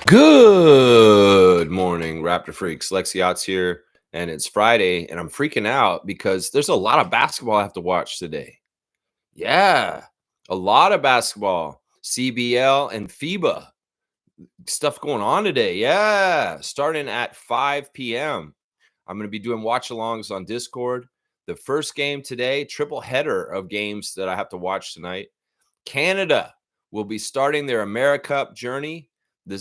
Good morning, Raptor Freaks. Lexiot's here, and it's Friday, and I'm freaking out because there's a lot of basketball I have to watch today. Yeah, a lot of basketball, CBL and FIBA stuff going on today. Yeah, starting at 5 p.m. I'm going to be doing watch alongs on Discord. The first game today, triple header of games that I have to watch tonight. Canada will be starting their AmeriCup journey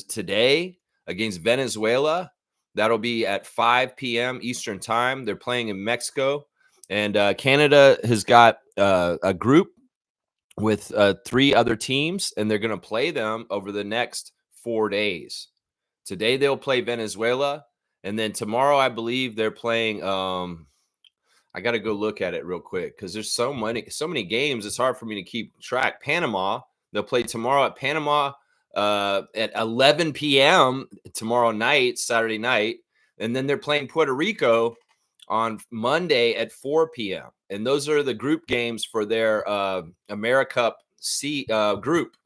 today against Venezuela. That'll be at 5 p.m. Eastern time. They're playing in Mexico. And Canada has got a group with 3 other teams, and they're going to play them over the next 4 days. Today they'll play Venezuela, and then tomorrow I believe they're playing I got to go look at it real quick because there's so many games. It's hard for me to keep track. Panama, they'll play tomorrow at Panama at 11 p.m. tomorrow night, Saturday night. And then they're playing Puerto Rico on Monday at 4 p.m. And those are the group games for their AmeriCup C group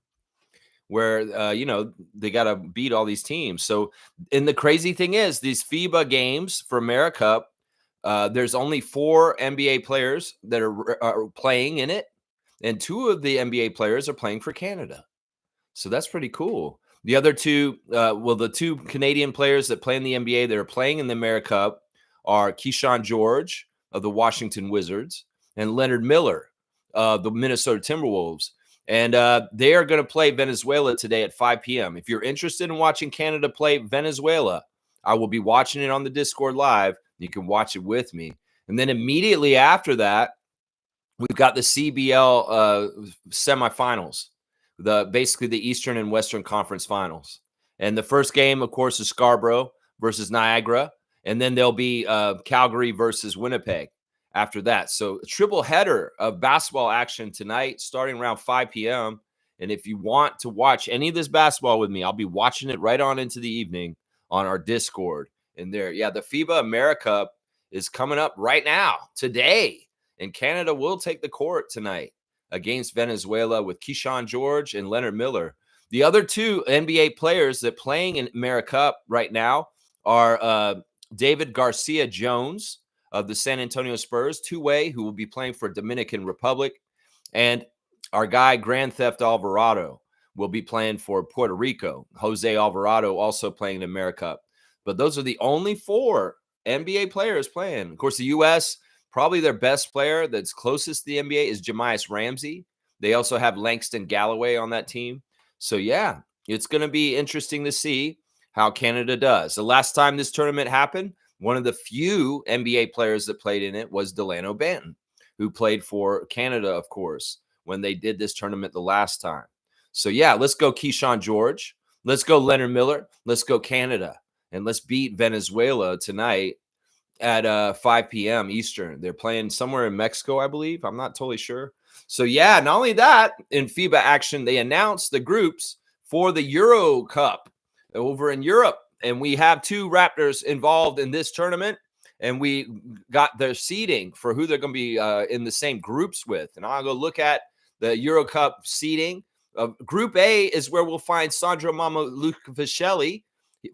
where, they got to beat all these teams. So, and the crazy thing is these FIBA games for AmeriCup, there's only 4 NBA players that are playing in it, and 2 of the NBA players are playing for Canada. So that's pretty cool. The other 2, the 2 Canadian players that play in the NBA that are playing in the AmeriCup are Keyshawn George of the Washington Wizards and Leonard Miller of the Minnesota Timberwolves. And they are going to play Venezuela today at 5 p.m. If you're interested in watching Canada play Venezuela, I will be watching it on the Discord live. You can watch it with me. And then immediately after that, we've got the CBL semifinals, basically the Eastern and Western Conference Finals. And the first game, of course, is Scarborough versus Niagara. And then there'll be Calgary versus Winnipeg after that. So a triple header of basketball action tonight, starting around 5 p.m. And if you want to watch any of this basketball with me, I'll be watching it right on into the evening on our Discord. And there, the FIBA AmeriCup is coming up right now, today. And Canada will take the court tonight against Venezuela with Keyshawn George and Leonard Miller. The other 2 NBA players that playing in AmeriCup right now are David Garcia Jones of the San Antonio Spurs, two-way, who will be playing for Dominican Republic. And our guy, Grand Theft Alvarado, will be playing for Puerto Rico. Jose Alvarado also playing in AmeriCup. But those are the only 4 NBA players playing. Of course, the U.S., probably their best player that's closest to the NBA is Jamias Ramsey. They also have Langston Galloway on that team. So, it's going to be interesting to see how Canada does. The last time this tournament happened, one of the few NBA players that played in it was Delano Banton, who played for Canada, of course, when they did this tournament the last time. So, let's go Keyshawn George. Let's go Leonard Miller. Let's go Canada. And let's beat Venezuela tonight at 5 p.m. Eastern. They're playing somewhere in Mexico, I believe. I'm not totally sure. So, not only that, in FIBA action, they announced the groups for the Euro Cup over in Europe. And we have 2 Raptors involved in this tournament. And we got their seeding for who they're going to be in the same groups with. And I'll go look at the Euro Cup seeding. Group A is where we'll find Sandro Lukavicelli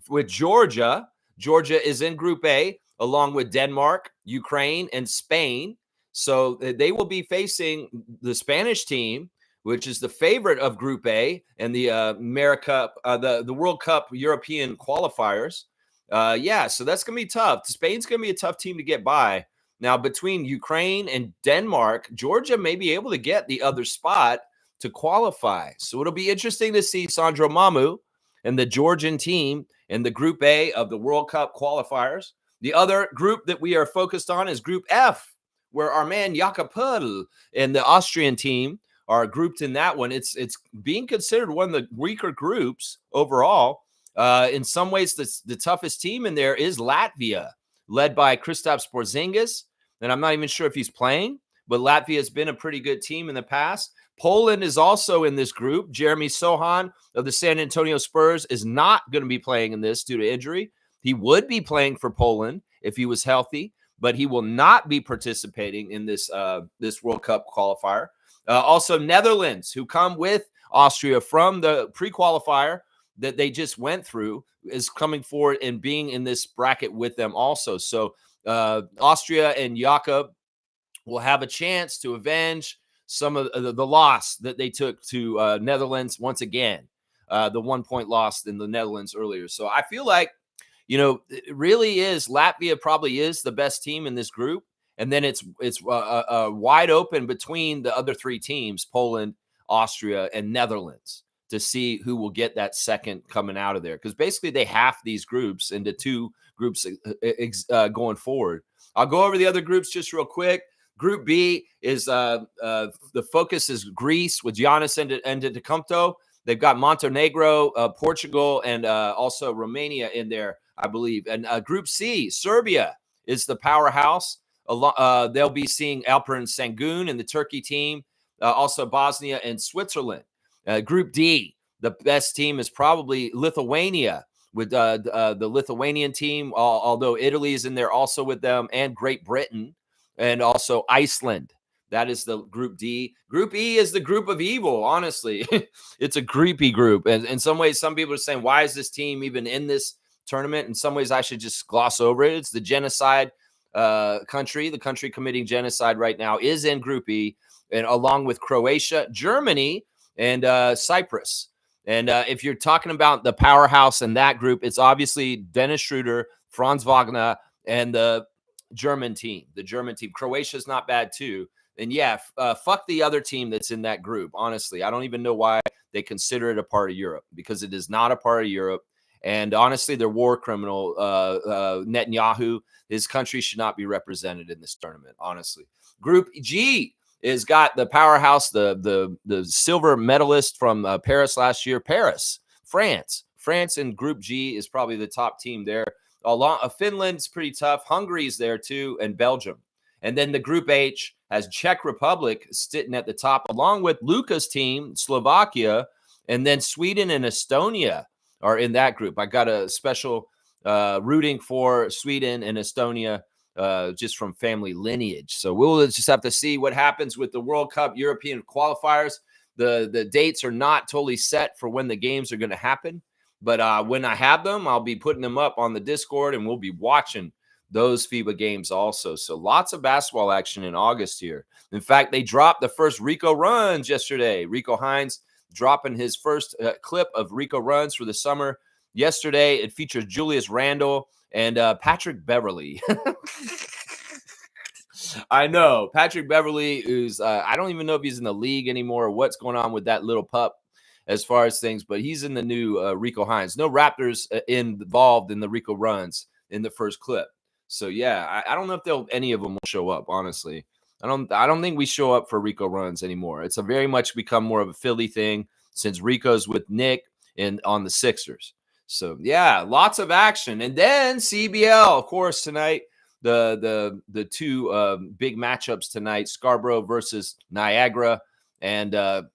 with Georgia. Georgia is in Group A, along with Denmark, Ukraine, and Spain. So they will be facing the Spanish team, which is the favorite of Group A and the the World Cup European qualifiers. So that's going to be tough. Spain's going to be a tough team to get by. Now, between Ukraine and Denmark, Georgia may be able to get the other spot to qualify. So it'll be interesting to see Sandro Mamu and the Georgian team in the Group A of the World Cup qualifiers. The other group that we are focused on is Group F, where our man Jakob and the Austrian team are grouped in that one. It's being considered one of the weaker groups overall. In some ways, the toughest team in there is Latvia, led by Kristaps Porzingis. And I'm not even sure if he's playing, but Latvia has been a pretty good team in the past. Poland is also in this group. Jeremy Sohan of the San Antonio Spurs is not going to be playing in this due to injury. He would be playing for Poland if he was healthy, but he will not be participating in this World Cup qualifier. Also, Netherlands, who come with Austria from the pre-qualifier, that they just went through is coming forward and being in this bracket with them also. So Austria and Jakob will have a chance to avenge some of the loss that they took to Netherlands once again, the 1 point loss in the Netherlands earlier. So I feel like, it really is, Latvia probably is the best team in this group. And then it's wide open between the other three teams, Poland, Austria, and Netherlands, to see who will get that second coming out of there. Because basically they half these groups into two groups going forward. I'll go over the other groups just real quick. Group B is the focus is Greece with Giannis Antetokounmpo. They've got Montenegro, Portugal, and also Romania in there, I believe. And Group C, Serbia is the powerhouse. They'll be seeing Alperen Sengun and the Turkey team, also Bosnia and Switzerland. Group D, the best team is probably Lithuania with the Lithuanian team, although Italy is in there also with them, and Great Britain, and also Iceland. That is the Group D. Group E is the group of evil, honestly. It's a creepy group. And in some ways, some people are saying, why is this team even in this tournament? In some ways, I should just gloss over it. It's the genocide country. The country committing genocide right now is in Group E, and along with Croatia, Germany, and Cyprus. And if you're talking about the powerhouse in that group, it's obviously Dennis Schroeder, Franz Wagner, and the German team. The German team. Croatia's not bad too. And yeah, fuck the other team that's in that group. Honestly, I don't even know why they consider it a part of Europe, because it is not a part of Europe. And honestly, their war criminal, Netanyahu, his country should not be represented in this tournament, honestly. Group G is got the powerhouse, the silver medalist from Paris last year, Paris, France. France in Group G is probably the top team there. Finland's pretty tough. Hungary's there too, and Belgium. And then the Group H has Czech Republic sitting at the top, along with Luka's team, Slovakia, and then Sweden and Estonia are in that group. I got a special rooting for Sweden and Estonia just from family lineage. So we'll just have to see what happens with the World Cup European qualifiers. The dates are not totally set for when the games are going to happen. But when I have them, I'll be putting them up on the Discord, and we'll be watching those FIBA games also. So lots of basketball action in August here. In fact, they dropped the first Rico runs yesterday. Rico Hines dropping his first clip of Rico runs for the summer yesterday. It features Julius Randle and Patrick Beverly. I know. Patrick Beverly, who's I don't even know if he's in the league anymore or what's going on with that little pup as far as things, but he's in the new Rico Hines. No Raptors involved in the Rico runs in the first clip. So yeah, I don't know if any of them will show up, honestly. I don't think we show up for Rico runs anymore. It's a very much become more of a Philly thing since Rico's with Nick and on the Sixers. So yeah, lots of action. And then CBL, of course, tonight, the two big matchups tonight, Scarborough versus Niagara, and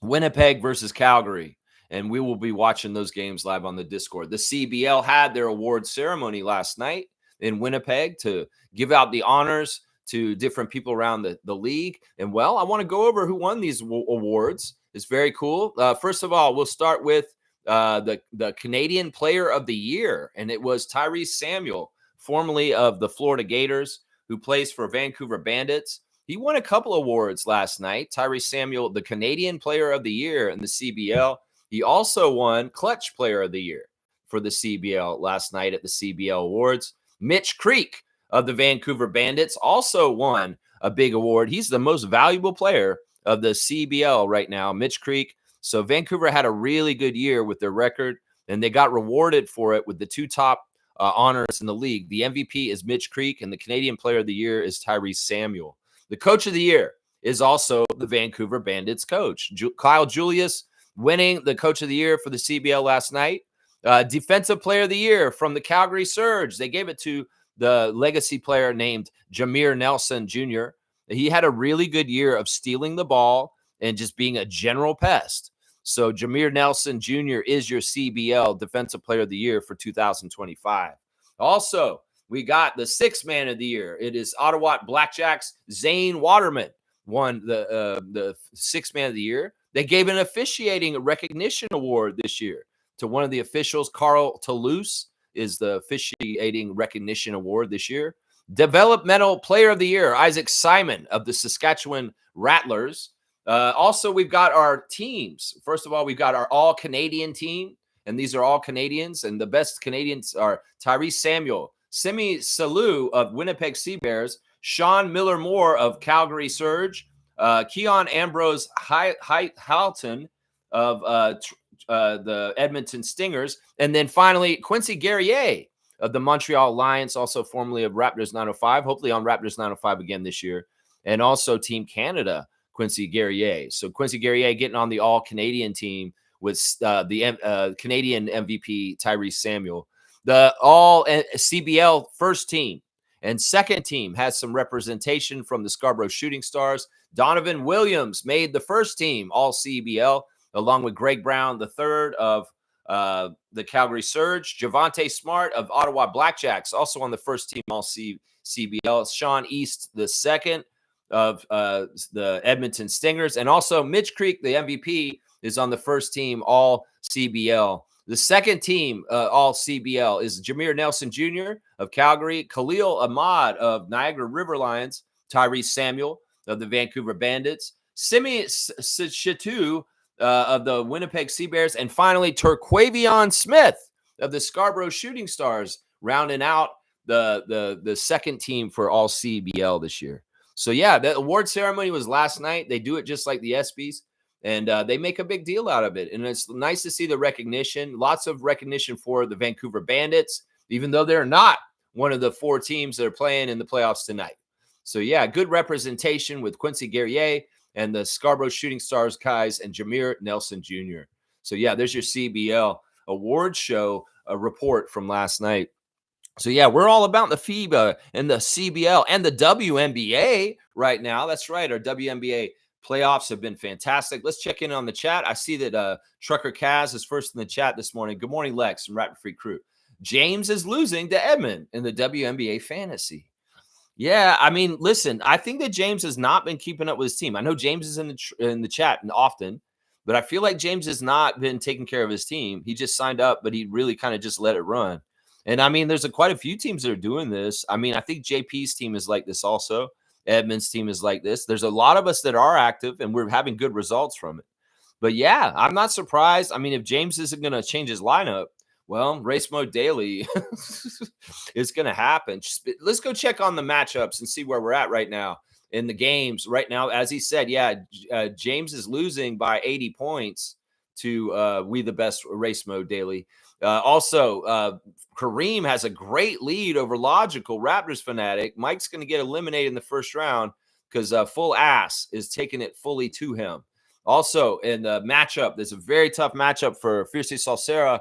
Winnipeg versus Calgary. And we will be watching those games live on the Discord. The CBL had their award ceremony last night in Winnipeg to give out the honors to different people around the league. And well, I want to go over who won these awards. It's very cool. First of all, we'll start with the Canadian Player of the Year, and it was Tyrese Samuel, formerly of the Florida Gators, who plays for Vancouver Bandits. He won a couple awards last night. Tyrese Samuel, the Canadian Player of the Year in the CBL. He also won Clutch Player of the Year for the CBL last night at the CBL Awards. Mitch Creek of the Vancouver Bandits also won a big award. He's the most valuable player of the CBL right now, Mitch Creek. So Vancouver had a really good year with their record, and they got rewarded for it with the two top honors in the league. The MVP is Mitch Creek, and the Canadian Player of the Year is Tyrese Samuel. The Coach of the Year is also the Vancouver Bandits coach, Kyle Julius, winning the Coach of the Year for the CBL last night. Defensive Player of the Year from the Calgary Surge. They gave it to the legacy player named Jameer Nelson Jr. He had a really good year of stealing the ball and just being a general pest. So Jameer Nelson Jr. is your CBL Defensive Player of the Year for 2025. Also, we got the Sixth Man of the Year. It is Ottawa Blackjacks Zane Waterman won the Sixth Man of the Year. They gave an officiating recognition award this year. to one of the officials. Carl Toulouse is the officiating recognition award this year. Developmental Player of the Year, Isaac Simon of the Saskatchewan Rattlers. Also, we've got our teams. First of all, we've got our all-Canadian team, and these are all Canadians, and the best Canadians are Tyrese Samuel, Simi Salou of Winnipeg Sea Bears, Sean Miller-Moore of Calgary Surge, Keon Ambrose Halton of the Edmonton Stingers, and then finally Quincy Guerrier of the Montreal Alliance, also formerly of Raptors 905, hopefully on Raptors 905 again this year, and also Team Canada, Quincy Guerrier. So Quincy Guerrier getting on the all-Canadian team with the Canadian MVP Tyrese Samuel. The all-CBL first team and second team has some representation from the Scarborough Shooting Stars. Donovan Williams made the first team all-CBL, along with Greg Brown, the third of the Calgary Surge. Javante Smart of Ottawa Blackjacks, also on the first team all-CBL. Sean East, the second of the Edmonton Stingers. And also Mitch Creek, the MVP, is on the first team all-CBL. The second team all-CBL is Jameer Nelson Jr. of Calgary, Khalil Ahmad of Niagara River Lions, Tyrese Samuel of the Vancouver Bandits, Simi Chitu of the Winnipeg Sea Bears, and finally Turquavion Smith of the Scarborough Shooting Stars, rounding out the second team for all CBL this year. So yeah, the award ceremony was last night. They do it just like the ESPYs, and they make a big deal out of it. And it's nice to see the recognition, lots of recognition for the Vancouver Bandits, even though they're not one of the four teams that are playing in the playoffs tonight. So yeah, good representation with Quincy Guerrier and the Scarborough Shooting Stars guys and Jameer Nelson Jr. So yeah, there's your CBL award show report from last night. So yeah, we're all about the FIBA and the CBL and the WNBA right now. That's right. Our WNBA playoffs have been fantastic. Let's check in on the chat. I see that Trucker Kaz is first in the chat this morning. Good morning, Lex from Raptor Free Crew. James is losing to Edmond in the WNBA fantasy. Yeah, I mean, listen, I think that James has not been keeping up with his team. I know James is in the chat and often, but I feel like James has not been taking care of his team. He just signed up, but he really kind of just let it run. And I mean, there's quite a few teams that are doing this. I mean, I think JP's team is like this also. Edmund's team is like this. There's a lot of us that are active, and we're having good results from it. But yeah, I'm not surprised. I mean, if James isn't going to change his lineup, well, Race Mode Daily is going to happen. Let's go check on the matchups and see where we're at right now in the games. Right now, as he said, yeah, James is losing by 80 points to We the Best Race Mode Daily. Also, Kareem has a great lead over Logical Raptors Fanatic. Mike's going to get eliminated in the first round because Full Ass is taking it fully to him. Also, in the matchup, there's a very tough matchup for Fiercely Salsera.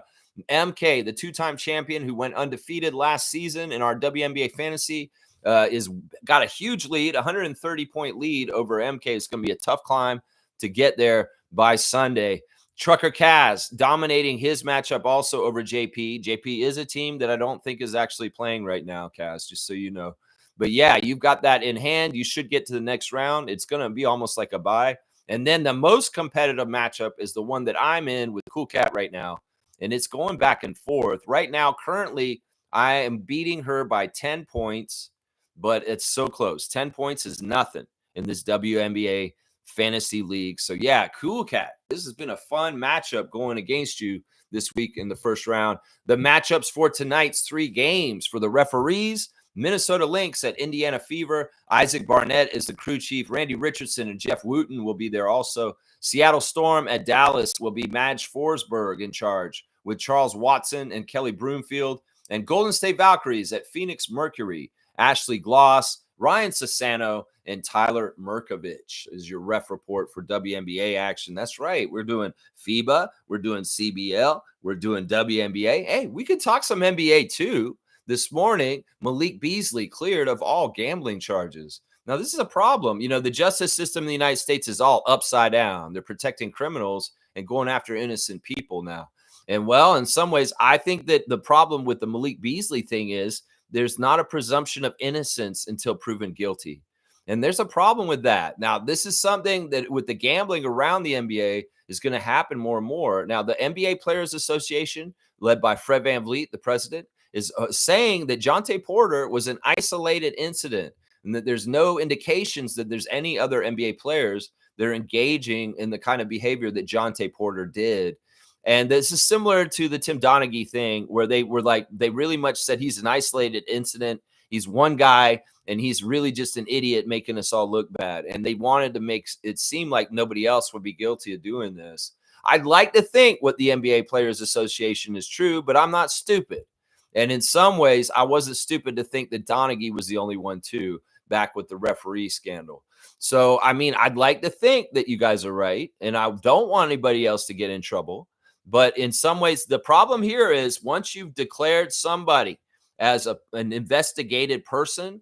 MK, the two-time champion who went undefeated last season in our WNBA fantasy, is got a huge lead, 130-point lead over MK. It's going to be a tough climb to get there by Sunday. Trucker Kaz dominating his matchup also over JP. JP is a team that I don't think is actually playing right now, Kaz, just so you know. But yeah, you've got that in hand. You should get to the next round. It's going to be almost like a bye. And then the most competitive matchup is the one that I'm in with Cool Cat right now. And it's going back and forth. Right now, currently, I am beating her by 10 points, but it's so close. 10 points is nothing in this WNBA fantasy league. So yeah, Cool Cat, this has been a fun matchup going against you this week in the first round. The matchups for tonight's 3 games for the referees: Minnesota Lynx at Indiana Fever. Isaac Barnett is the crew chief. Randy Richardson and Jeff Wooten will be there also. Seattle Storm at Dallas will be Madge Forsberg in charge with Charles Watson and Kelly Broomfield. And Golden State Valkyries at Phoenix Mercury. Ashley Gloss, Ryan Sassano, and Tyler Merkovich is your ref report for WNBA action. That's right. We're doing FIBA. We're doing CBL. We're doing WNBA. Hey, we could talk some NBA too. This morning, Malik Beasley cleared of all gambling charges. Now, this is a problem. You know, the justice system in the United States is all upside down. They're protecting criminals and going after innocent people now. And, well, in some ways, I think that the problem with the Malik Beasley thing is there's not a presumption of innocence until proven guilty. And there's a problem with that. Now, this is something that with the gambling around the NBA is going to happen more and more. Now, the NBA Players Association, led by Fred VanVleet, the president, is saying that Jonte Porter was an isolated incident and that there's no indications that there's any other NBA players that are engaging in the kind of behavior that Jonte Porter did. And this is similar to the Tim Donaghy thing, where they were like, they really much said he's an isolated incident. He's one guy, and he's really just an idiot making us all look bad. And they wanted to make it seem like nobody else would be guilty of doing this. I'd like to think what the NBA Players Association is true, but I'm not stupid. And in some ways, I wasn't stupid to think that Donaghy was the only one too, back with the referee scandal. So, I mean, I'd like to think that you guys are right, and I don't want anybody else to get in trouble. But in some ways, the problem here is once you've declared somebody as an investigated person,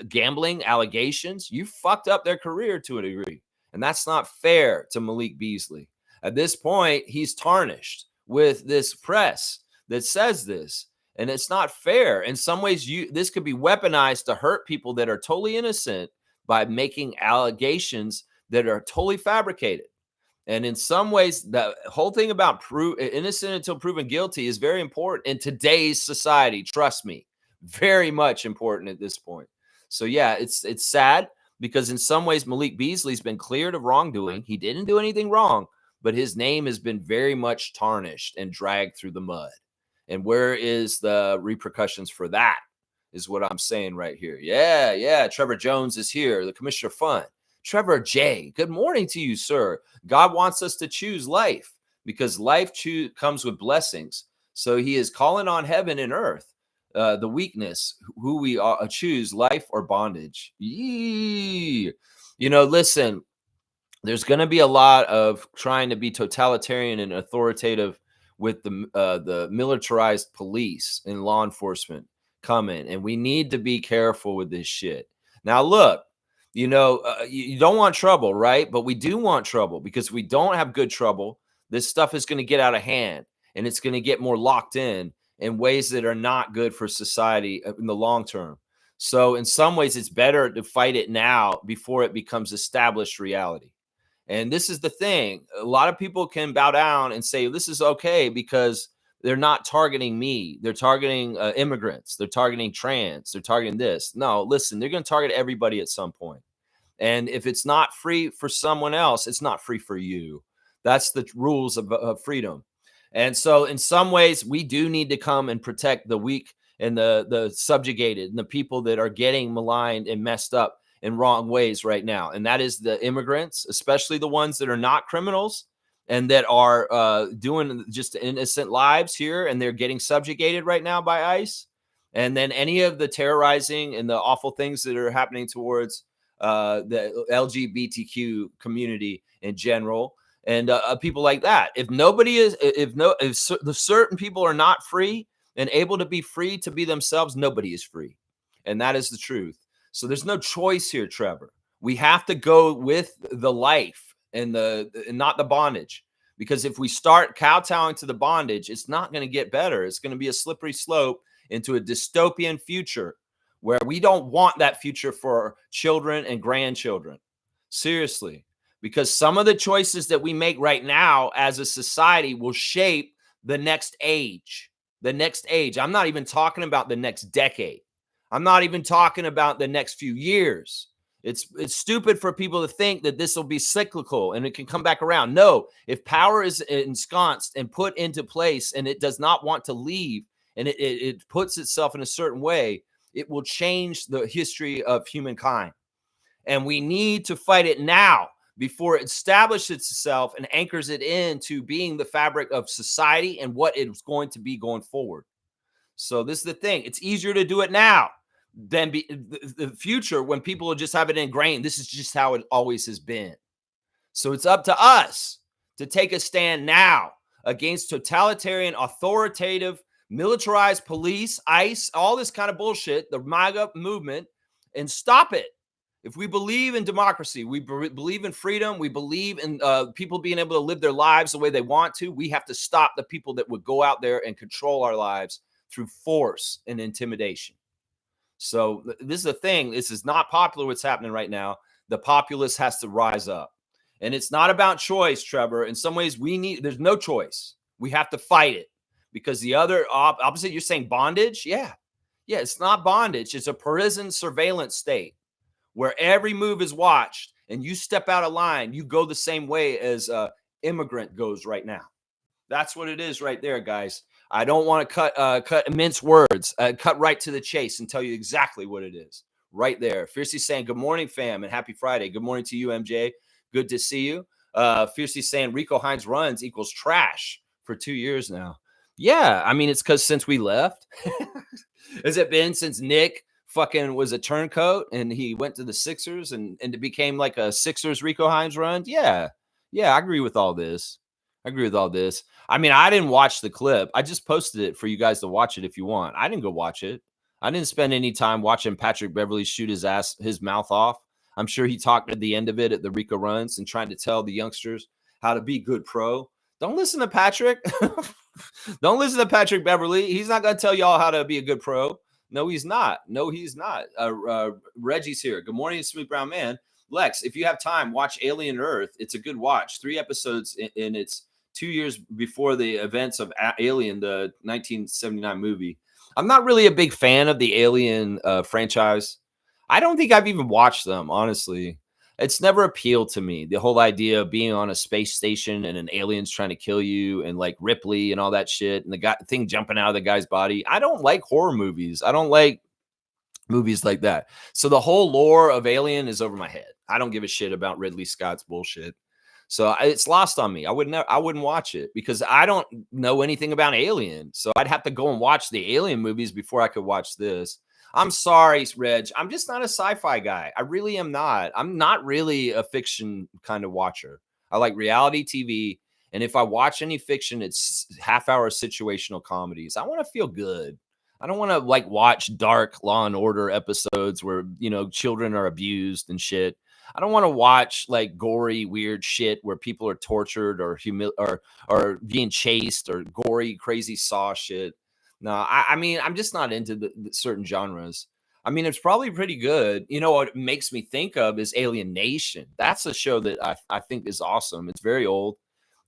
gambling allegations, you fucked up their career to a degree. And that's not fair to Malik Beasley. At this point, he's tarnished with this press that says this. And it's not fair. In some ways, this could be weaponized to hurt people that are totally innocent by making allegations that are totally fabricated. And in some ways, the whole thing about innocent until proven guilty is very important in today's society. Trust me, very much important at this point. So yeah, it's sad because in some ways Malik Beasley's been cleared of wrongdoing. He didn't do anything wrong, but his name has been very much tarnished and dragged through the mud. And where is the repercussions for that? Is what I'm saying right here. Yeah. Trevor Jones is here, the Commissioner Fun. Trevor J, good morning to you, sir. God wants us to choose life because life comes with blessings. So he is calling on heaven and earth, the weakness, who we choose, life or bondage. Yee. Listen, there's going to be a lot of trying to be totalitarian and authoritative with the militarized police and law enforcement coming, and we need to be careful with this shit. Now, look. You don't want trouble, right? But we do want trouble because we don't have good trouble. This stuff is going to get out of hand and it's going to get more locked in ways that are not good for society in the long term. So in some ways, it's better to fight it now before it becomes established reality. And this is the thing. A lot of people can bow down and say, this is okay because they're not targeting me. They're targeting immigrants. They're targeting trans. They're targeting this. No, listen, they're going to target everybody at some point. And if it's not free for someone else, it's not free for you. That's the rules of freedom. And so in some ways, we do need to come and protect the weak and the subjugated and the people that are getting maligned and messed up in wrong ways right now. And that is the immigrants, especially the ones that are not criminals and that are doing just innocent lives here. And they're getting subjugated right now by ICE. And then any of the terrorizing and the awful things that are happening towards the LGBTQ community in general, and people like that. If the certain people are not free and able to be free to be themselves, nobody is free, and that is the truth. So there's no choice here, Trevor. We have to go with the life and not the bondage, because if we start kowtowing to the bondage, it's not going to get better. It's going to be a slippery slope into a dystopian future, where we don't want that future for children and grandchildren. Seriously, because some of the choices that we make right now as a society will shape the next age. The next age. I'm not even talking about the next decade. I'm not even talking about the next few years. It's stupid for people to think that this will be cyclical and it can come back around. No, if power is ensconced and put into place and it does not want to leave and it puts itself in a certain way, it will change the history of humankind. And we need to fight it now before it establishes itself and anchors it into being the fabric of society and what it's going to be going forward. So this is the thing. It's easier to do it now than the future when people will just have it ingrained. This is just how it always has been. So it's up to us to take a stand now against totalitarian, authoritative, militarized police, ICE, all this kind of bullshit, the MAGA movement, and stop it. If we believe in democracy, we believe in freedom, we believe in people being able to live their lives the way they want to, we have to stop the people that would go out there and control our lives through force and intimidation. So this is the thing. This is not popular what's happening right now. The populace has to rise up. And it's not about choice, Trevor. In some ways, there's no choice. We have to fight it because the other opposite, you're saying bondage? Yeah. Yeah, it's not bondage. It's a prison surveillance state where every move is watched and you step out of line, you go the same way as a immigrant goes right now. That's what it is right there, guys. I don't want to cut mince words, cut right to the chase and tell you exactly what it is right there. Fiercely saying, good morning, fam, and happy Friday. Good morning to you, MJ. Good to see you. Fiercely saying Rico Hines runs equals trash for 2 years now. Yeah, I mean, it's because since we left, has it been since Nick fucking was a turncoat and he went to the Sixers and it became like a Sixers Rico Hines run? Yeah. Yeah, I agree with all this. I agree with all this. I mean, I didn't watch the clip. I just posted it for you guys to watch it if you want. I didn't go watch it. I didn't spend any time watching Patrick Beverley shoot his mouth off. I'm sure he talked at the end of it at the Rico runs and trying to tell the youngsters how to be good pro. Don't listen to Patrick. Don't listen to Patrick Beverley. He's not going to tell y'all how to be a good pro. No, he's not. No, he's not. Reggie's here. Good morning, Smooth Brown Man. Lex, if you have time, watch Alien Earth. It's a good watch. 3 episodes in its 2 years before the events of Alien, the 1979 movie. I'm not really a big fan of the Alien franchise. I don't think I've even watched them, honestly. It's never appealed to me. The whole idea of being on a space station and an alien's trying to kill you and like Ripley and all that shit and the thing jumping out of the guy's body. I don't like horror movies. I don't like movies like that. So the whole lore of Alien is over my head. I don't give a shit about Ridley Scott's bullshit. So it's lost on me. I wouldn't watch it because I don't know anything about Alien. So I'd have to go and watch the Alien movies before I could watch this. I'm sorry, Reg. I'm just not a sci-fi guy. I really am not. I'm not really a fiction kind of watcher. I like reality TV. And if I watch any fiction, it's half-hour situational comedies. I want to feel good. I don't want to like watch dark Law and Order episodes where, children are abused and shit. I don't want to watch like gory, weird shit where people are tortured or or being chased or gory, crazy Saw shit. No, I mean, I'm just not into the certain genres. I mean, it's probably pretty good. You know what it makes me think of is Alien Nation. That's a show that I think is awesome. It's very old.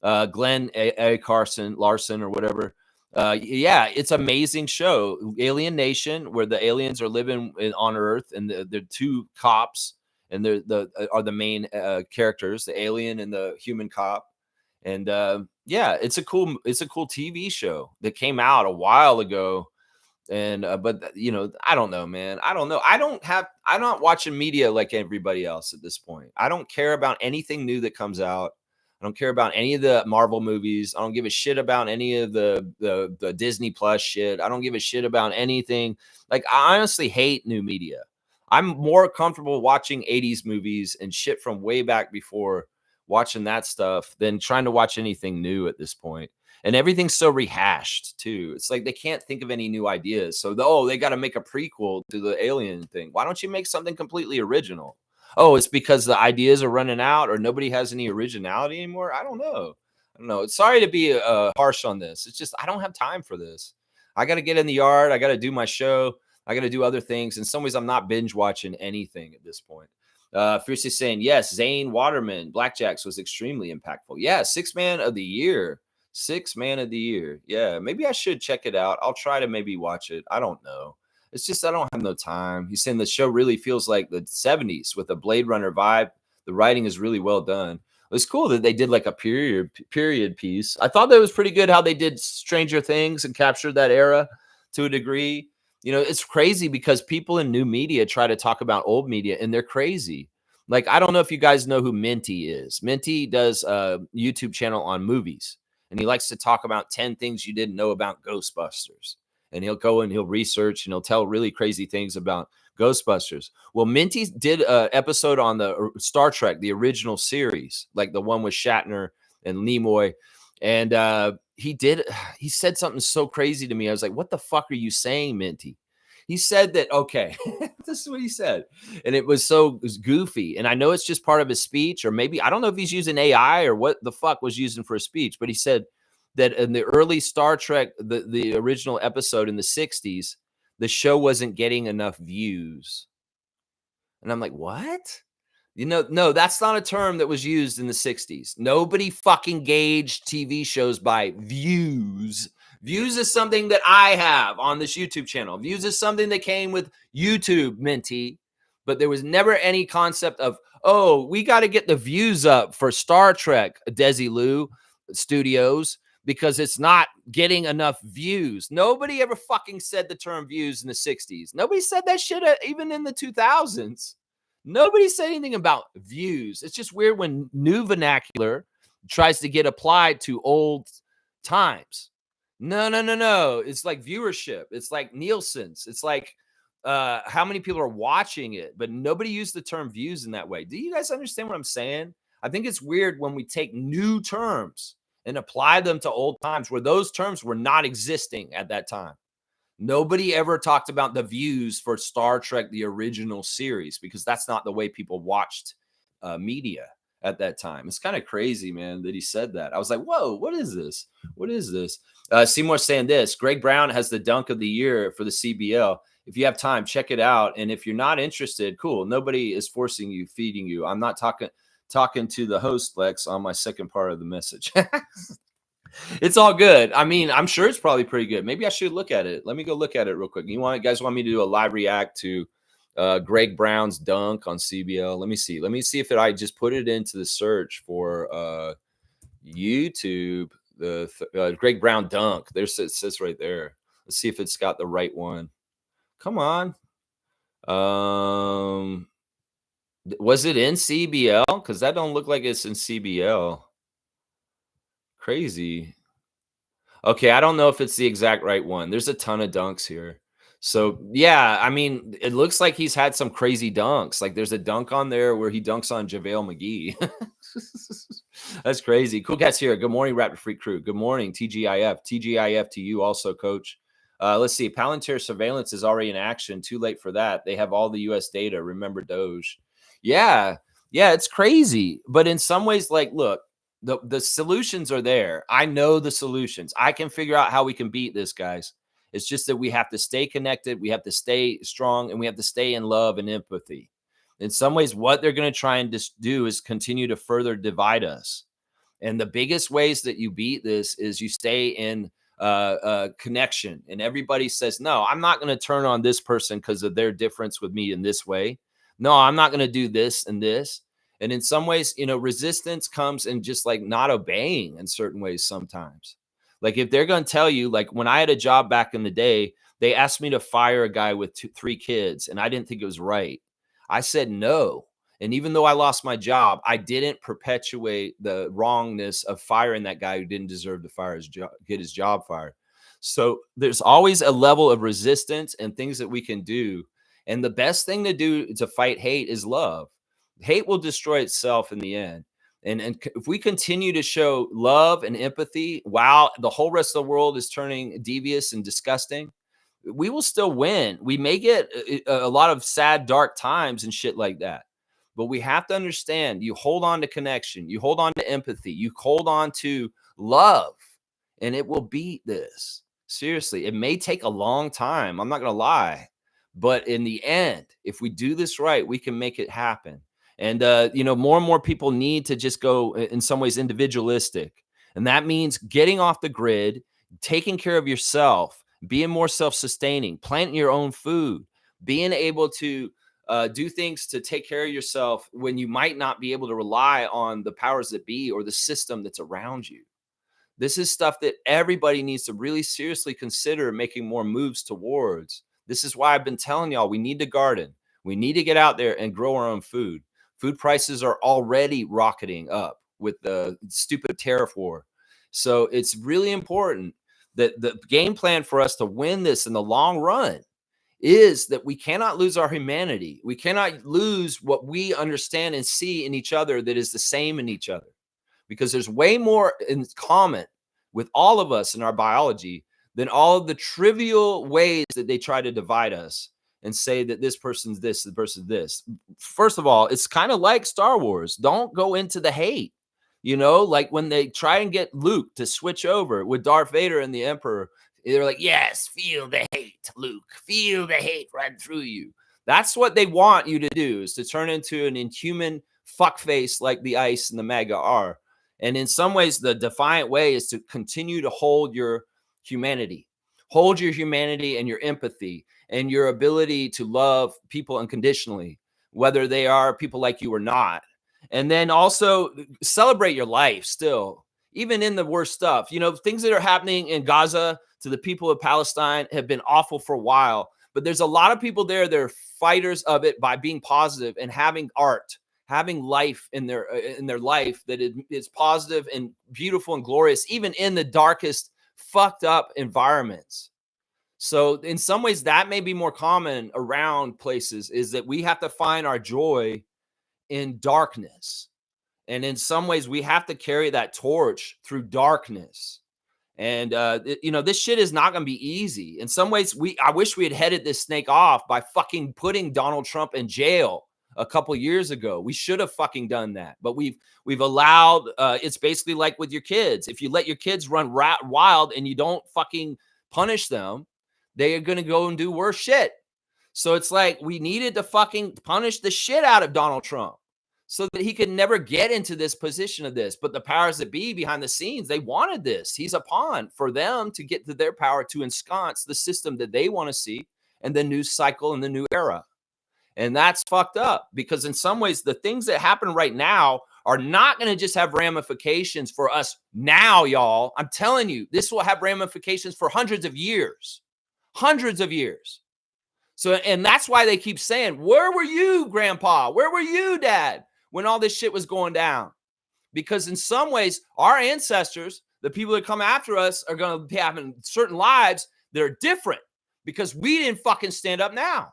Glenn A. Larson or whatever. Yeah, it's an amazing show. Alien Nation, where the aliens are living on Earth, and the two cops, and are the main characters, the alien and the human cop. And yeah, it's a cool TV show that came out a while ago. And but I don't know, man. I don't know. I'm not watching media like everybody else at this point. I don't care about anything new that comes out. I don't care about any of the Marvel movies. I don't give a shit about any of the Disney Plus shit. I don't give a shit about anything. Like, I honestly hate new media. I'm more comfortable watching 80s movies and shit from way back before, watching that stuff, than trying to watch anything new at this point. And everything's so rehashed too. It's like they can't think of any new ideas. So they got to make a prequel to the Alien thing. Why don't you make something completely original? Oh, it's because the ideas are running out or nobody has any originality anymore. I don't know. Sorry to be harsh on this. It's just I don't have time for this. I got to get in the yard. I got to do my show. I got to do other things. In some ways, I'm not binge watching anything at this point. Fiercely saying, yes, Zane Waterman, Blackjacks was extremely impactful. Yeah, 6th man of the year. 6th man of the year. Yeah, maybe I should check it out. I'll try to maybe watch it. I don't know. It's just I don't have no time. He's saying the show really feels like the 70s with a Blade Runner vibe. The writing is really well done. It's cool that they did like a period piece. I thought that was pretty good how they did Stranger Things and captured that era to a degree. It's crazy because people in new media try to talk about old media and they're crazy. Like, I don't know if you guys know who Minty is. Minty does a YouTube channel on movies, and he likes to talk about 10 things you didn't know about Ghostbusters. And he'll go and he'll research and he'll tell really crazy things about Ghostbusters. Well, Minty did an episode on the Star Trek, the original series, like the one with Shatner and Nimoy. And he said something so crazy to me. I was like, what the fuck are you saying, Minty? He said that, okay, this is what he said. And it was goofy. And I know it's just part of his speech, or maybe, I don't know if he's using AI or what the fuck was using for a speech, but he said that in the early Star Trek, the original episode in the 60s, the show wasn't getting enough views. And I'm like, what? No, that's not a term that was used in the 60s. Nobody fucking gauged TV shows by views. Views is something that I have on this YouTube channel. Views is something that came with YouTube, Minty. But there was never any concept of, oh, we got to get the views up for Star Trek, Desilu Studios, because it's not getting enough views. Nobody ever fucking said the term views in the 60s. Nobody said that shit even in the 2000s. Nobody said anything about views. It's just weird when new vernacular tries to get applied to old times. No. It's like viewership. It's like Nielsen's. It's like how many people are watching it, but nobody used the term views in that way. Do you guys understand what I'm saying? I think it's weird when we take new terms and apply them to old times where those terms were not existing at that time. Nobody ever talked about the views for Star Trek, the original series, because that's not the way people watched media at that time. It's kind of crazy, man, that he said that. I was like, whoa, what is this? What is this? Seymour's saying this. Greg Brown has the dunk of the year for the CBL. If you have time, check it out. And if you're not interested, cool. Nobody is forcing you, feeding you. I'm not talking to the host, Lex, on my second part of the message. It's all good. I mean, I'm sure it's probably pretty good. Maybe I should look at it. Let me go look at it real quick. Guys want me to do a live react to Greg Brown's dunk on CBL? Let me see. Let me see if I just put it into the search for YouTube. The Greg Brown dunk. It says right there. Let's see if it's got the right one. Come on. Was it in CBL? Because that don't look like it's in CBL. Crazy. Okay, I don't know if it's the exact right one. There's a ton of dunks here. So, yeah, I mean, it looks like he's had some crazy dunks. Like there's a dunk on there where he dunks on JaVale McGee. That's crazy. Cool Cat's here. Good morning, Raptor Freak crew. Good morning, TGIF. TGIF to you also, coach. Let's see. Palantir surveillance is already in action. Too late for that. They have all the U.S. data. Remember Doge. Yeah, it's crazy. But in some ways, like, look, the solutions are there. I know the solutions. I can figure out how we can beat this, guys. It's just that we have to stay connected. We have to stay strong, and we have to stay in love and empathy. In some ways, what they're going to try and do is continue to further divide us. And the biggest ways that you beat this is you stay in connection. And everybody says, no, I'm not going to turn on this person because of their difference with me in this way. No, I'm not going to do this and this. And in some ways, resistance comes in just like not obeying in certain ways sometimes. Like if they're going to tell you, like when I had a job back in the day, they asked me to fire a guy with 3 kids, and I didn't think it was right. I said no. And even though I lost my job, I didn't perpetuate the wrongness of firing that guy who didn't deserve to get his job fired. So there's always a level of resistance and things that we can do. And the best thing to do to fight hate is love. Hate will destroy itself in the end. And if we continue to show love and empathy while the whole rest of the world is turning devious and disgusting, we will still win. We may get a lot of sad, dark times and shit like that. But we have to understand, you hold on to connection, you hold on to empathy, you hold on to love, and it will beat this. Seriously, it may take a long time. I'm not going to lie. But in the end, if we do this right, we can make it happen. And, more and more people need to just go in some ways individualistic. And that means getting off the grid, taking care of yourself, being more self-sustaining, planting your own food, being able to do things to take care of yourself when you might not be able to rely on the powers that be or the system that's around you. This is stuff that everybody needs to really seriously consider making more moves towards. This is why I've been telling y'all we need to garden. We need to get out there and grow our own food. Food prices are already rocketing up with the stupid tariff war. So it's really important that the game plan for us to win this in the long run is that we cannot lose our humanity. We cannot lose what we understand and see in each other that is the same in each other. Because there's way more in common with all of us in our biology than all of the trivial ways that they try to divide us and say that this person's this, the person's this. First of all, it's kind of like Star Wars. Don't go into the hate. Like when they try and get Luke to switch over with Darth Vader and the Emperor, They're like, yes, feel the hate, Luke. Feel the hate run through you. That's what they want you to do, is to turn into an inhuman fuckface like the ICE and the MAGA are. And in some ways, the defiant way is to continue to hold your humanity. Hold your humanity and your empathy and your ability to love people unconditionally, whether they are people like you or not. And then also celebrate your life still, even in the worst stuff. You know, things that are happening in Gaza to the people of Palestine have been awful for a while, but there's a lot of people there that are fighters of it by being positive and having art, having life in their life that is positive and beautiful and glorious, even in the darkest fucked up environments. So in some ways that may be more common around places, is that we have to find our joy in darkness. And in some ways we have to carry that torch through darkness. And you know, this shit is not going to be easy. In some ways, I wish we had headed this snake off by fucking putting Donald Trump in jail a couple years ago. We should have fucking done that. But we've allowed. It's basically like with your kids. If you let your kids run wild and you don't fucking punish them, they are going to go and do worse shit. So it's like we needed to fucking punish the shit out of Donald Trump so that he could never get into this position of this. But the powers that be behind the scenes, they wanted this. He's a pawn for them to get to their power to ensconce the system that they want to see and the new cycle and the new era. And that's fucked up, because in some ways, the things that happen right now are not going to just have ramifications for us now, y'all. I'm telling you, this will have ramifications for hundreds of years. Hundreds of years. So, and that's why they keep saying, where were you, Grandpa? Where were you, Dad, when all this shit was going down? Because in some ways, our ancestors, the people that come after us, are going to be having certain lives that are different because we didn't fucking stand up now.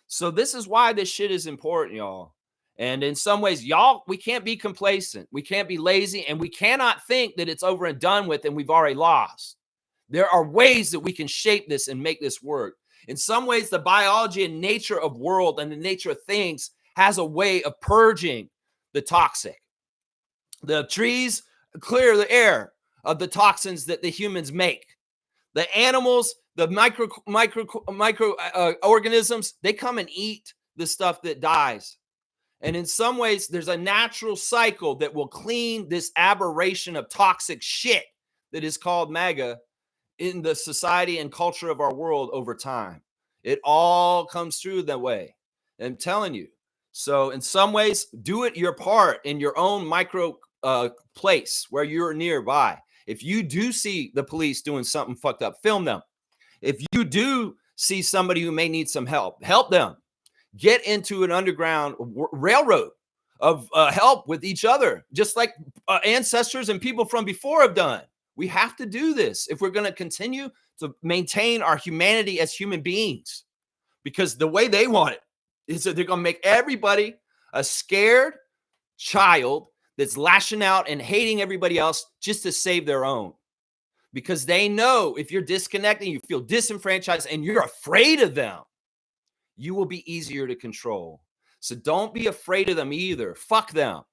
So this is why this shit is important, y'all. And in some ways, y'all, we can't be complacent. We can't be lazy, and we cannot think that it's over and done with and we've already lost. There are ways that we can shape this and make this work. In some ways, the biology and nature of world and the nature of things has a way of purging the toxic. The trees clear the air of the toxins that the humans make. The animals, the micro organisms, they come and eat the stuff that dies. And in some ways, there's a natural cycle that will clean this aberration of toxic shit that is called MAGA in the society and culture of our world over time. It all comes through that way. I'm telling you. So in some ways, do it your part in your own micro place where you're nearby. If you do see the police doing something fucked up, film them. If you do see somebody who may need some help, help them. Get into an underground railroad of help with each other, just like ancestors and people from before have done. We have to do this if we're going to continue to maintain our humanity as human beings, because the way they want it is that they're going to make everybody a scared child that's lashing out and hating everybody else just to save their own. Because they know if you're disconnecting, you feel disenfranchised, and you're afraid of them, you will be easier to control. So don't be afraid of them either. Fuck them.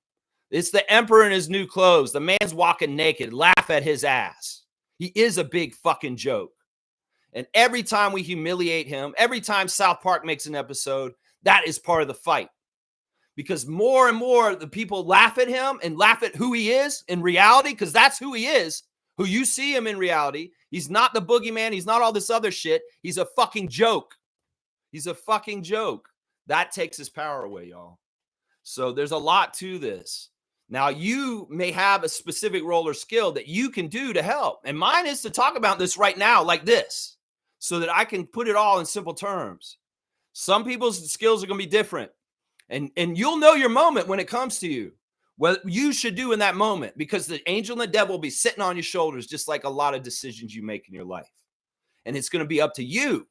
It's the emperor in his new clothes. The man's walking naked. Laugh at his ass. He is a big fucking joke. And every time we humiliate him, every time South Park makes an episode, that is part of the fight. Because more and more the people laugh at him and laugh at who he is in reality, because that's who he is, who you see him in reality. He's not the boogeyman. He's not all this other shit. He's a fucking joke. He's a fucking joke. That takes his power away, y'all. So there's a lot to this. Now, you may have a specific role or skill that you can do to help. And mine is to talk about this right now like this, so that I can put it all in simple terms. Some people's skills are going to be different. And you'll know your moment when it comes to you, what you should do in that moment, because the angel and the devil will be sitting on your shoulders, just like a lot of decisions you make in your life. And it's going to be up to you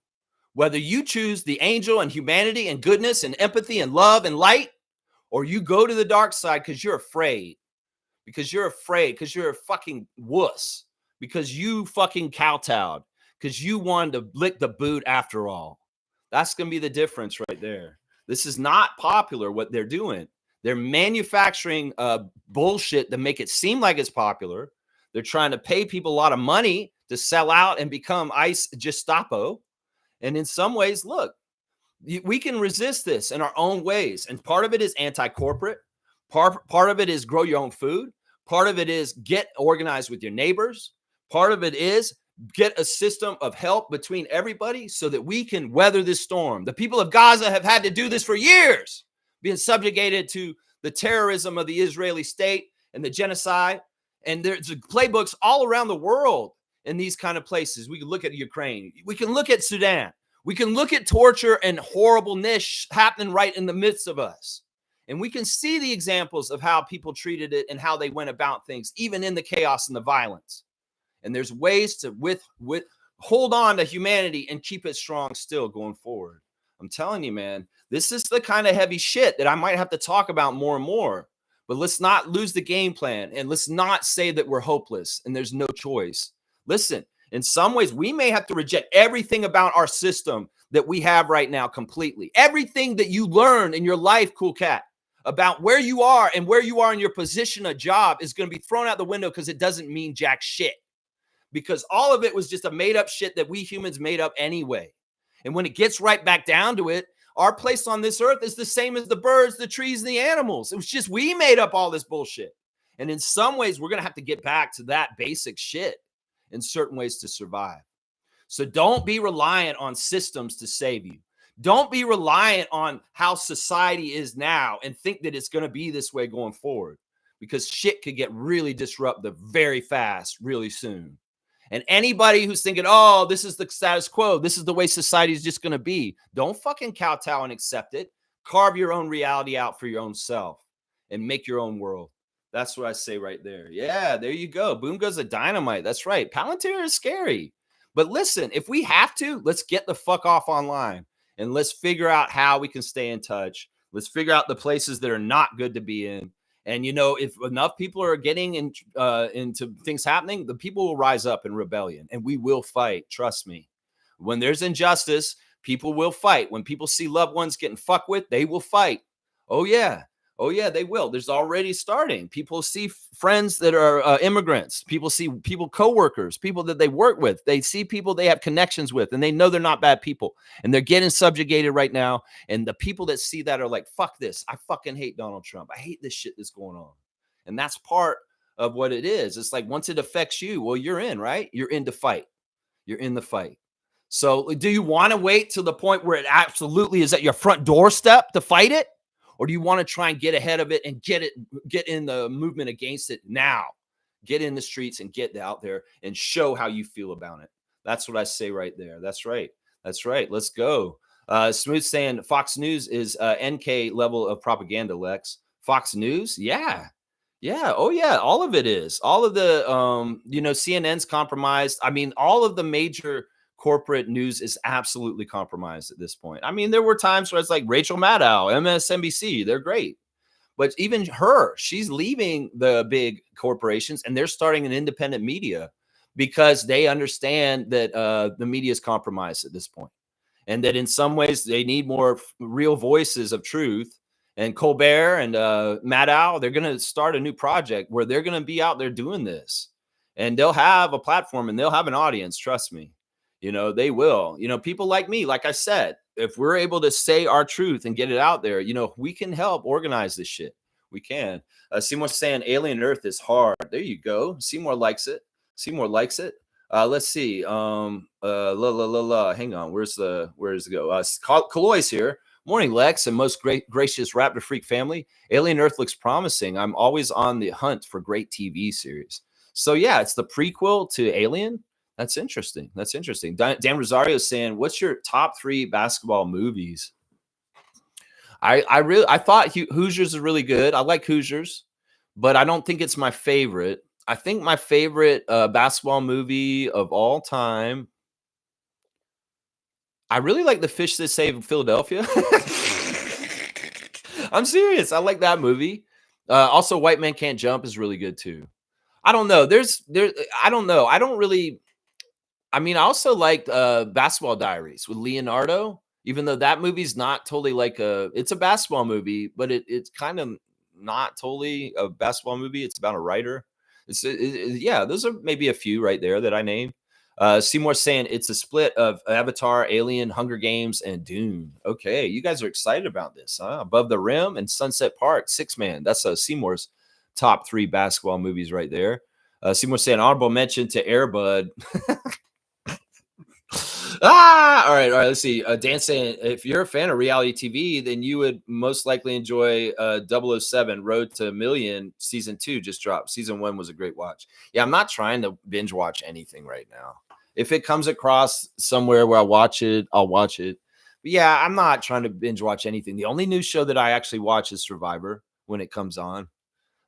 whether you choose the angel and humanity and goodness and empathy and love and light, or you go to the dark side because you're afraid, because you're a fucking wuss, because you fucking kowtowed, because you wanted to lick the boot after all. That's going to be the difference right there. This is not popular, what they're doing. They're manufacturing bullshit to make it seem like it's popular. They're trying to pay people a lot of money to sell out and become ICE Gestapo. And in some ways, look, we can resist this in our own ways. And part of it is anti-corporate. Part of it is grow your own food. Part of it is get organized with your neighbors. Part of it is get a system of help between everybody so that we can weather this storm. The people of Gaza have had to do this for years, being subjugated to the terrorism of the Israeli state and the genocide. And there's playbooks all around the world in these kind of places. We can look at Ukraine. We can look at Sudan. We can look at torture and horribleness happening right in the midst of us. And we can see the examples of how people treated it and how they went about things, even in the chaos and the violence. And there's ways to hold on to humanity and keep it strong still going forward. I'm telling you, man, this is the kind of heavy shit that I might have to talk about more and more. But let's not lose the game plan, and let's not say that we're hopeless and there's no choice. Listen, in some ways, we may have to reject everything about our system that we have right now completely. Everything that you learned in your life, Cool Cat, about where you are and where you are in your position, a job, is going to be thrown out the window because it doesn't mean jack shit. Because all of it was just a made up shit that we humans made up anyway. And when it gets right back down to it, our place on this earth is the same as the birds, the trees, and the animals. It was just we made up all this bullshit. And in some ways, we're going to have to get back to that basic shit in certain ways to survive. So don't be reliant on systems to save you. Don't be reliant on how society is now and think that it's going to be this way going forward, because shit could get really disruptive very fast, really soon. And anybody who's thinking, oh, this is the status quo, this is the way society is just going to be, don't fucking kowtow and accept it. Carve your own reality out for your own self and make your own world. That's what I say right there. Yeah, there you go. Boom goes the dynamite. That's right. Palantir is scary. But listen, if we have to, let's get the fuck off online and let's figure out how we can stay in touch. Let's figure out the places that are not good to be in. And, you know, if enough people are getting into things happening, the people will rise up in rebellion and we will fight. Trust me. When there's injustice, people will fight. When people see loved ones getting fucked with, they will fight. Oh, yeah. Oh, yeah, they will. There's already starting. People see friends that are immigrants. People see people, coworkers, people that they work with. They see people they have connections with, and they know they're not bad people. And they're getting subjugated right now. And the people that see that are like, fuck this. I fucking hate Donald Trump. I hate this shit that's going on. And that's part of what it is. It's like once it affects you, well, you're in, right? You're in the fight. You're in the fight. So do you want to wait till the point where it absolutely is at your front doorstep to fight it? Or do you want to try and get ahead of it and get in the movement against it now? Get in the streets and get out there and show how you feel about it. That's what I say right there. That's right. That's right. Let's go. Smooth saying Fox News is NK level of propaganda, Lex. Fox News? Yeah. Yeah. Oh, yeah. All of it is. All of the, CNN's compromised. I mean, all of the major corporate news is absolutely compromised at this point. I mean, there were times where it's like Rachel Maddow, MSNBC, they're great. But even her, she's leaving the big corporations and they're starting an independent media because they understand that the media is compromised at this point. And that in some ways they need more real voices of truth. And Colbert and Maddow, they're going to start a new project where they're going to be out there doing this. And they'll have a platform and they'll have an audience, trust me. You know, they will. You know, people like me, like I said, if we're able to say our truth and get it out there, you know, we can help organize this shit. We can. Seymour's saying Alien Earth is hard. There you go. Seymour likes it. Seymour likes it. Let's see. Hang on. Where's it go? Kaloy's here. Morning, Lex, and most gracious Raptor Freak family. Alien Earth looks promising. I'm always on the hunt for great TV series. So yeah, it's the prequel to Alien. That's interesting. That's interesting. Dan Rosario is saying, what's your top 3 basketball movies? I thought Hoosiers is really good. I like Hoosiers, but I don't think it's my favorite. I think my favorite basketball movie of all time, I really like The Fish That Saved Philadelphia. I'm serious. I like that movie. Also, White Man Can't Jump is really good too. I don't know. I don't know. I don't really. I mean, I also liked Basketball Diaries with Leonardo, even though that movie's not totally like it's a basketball movie, but it's kind of not totally a basketball movie. It's about a writer. Yeah, those are maybe a few right there that I named. Seymour saying it's a split of Avatar, Alien, Hunger Games, and Dune. Okay, you guys are excited about this, huh? Above the Rim and Sunset Park, Six Man. That's Seymour's top 3 basketball movies right there. Seymour saying honorable mention to Airbud. All right, all right. Let's see. Dan saying if you're a fan of reality TV, then you would most likely enjoy 007 Road to a Million season 2 just dropped. Season 1 was a great watch. Yeah, I'm not trying to binge watch anything right now. If it comes across somewhere where I watch it, I'll watch it. But yeah, I'm not trying to binge watch anything. The only new show that I actually watch is Survivor when it comes on.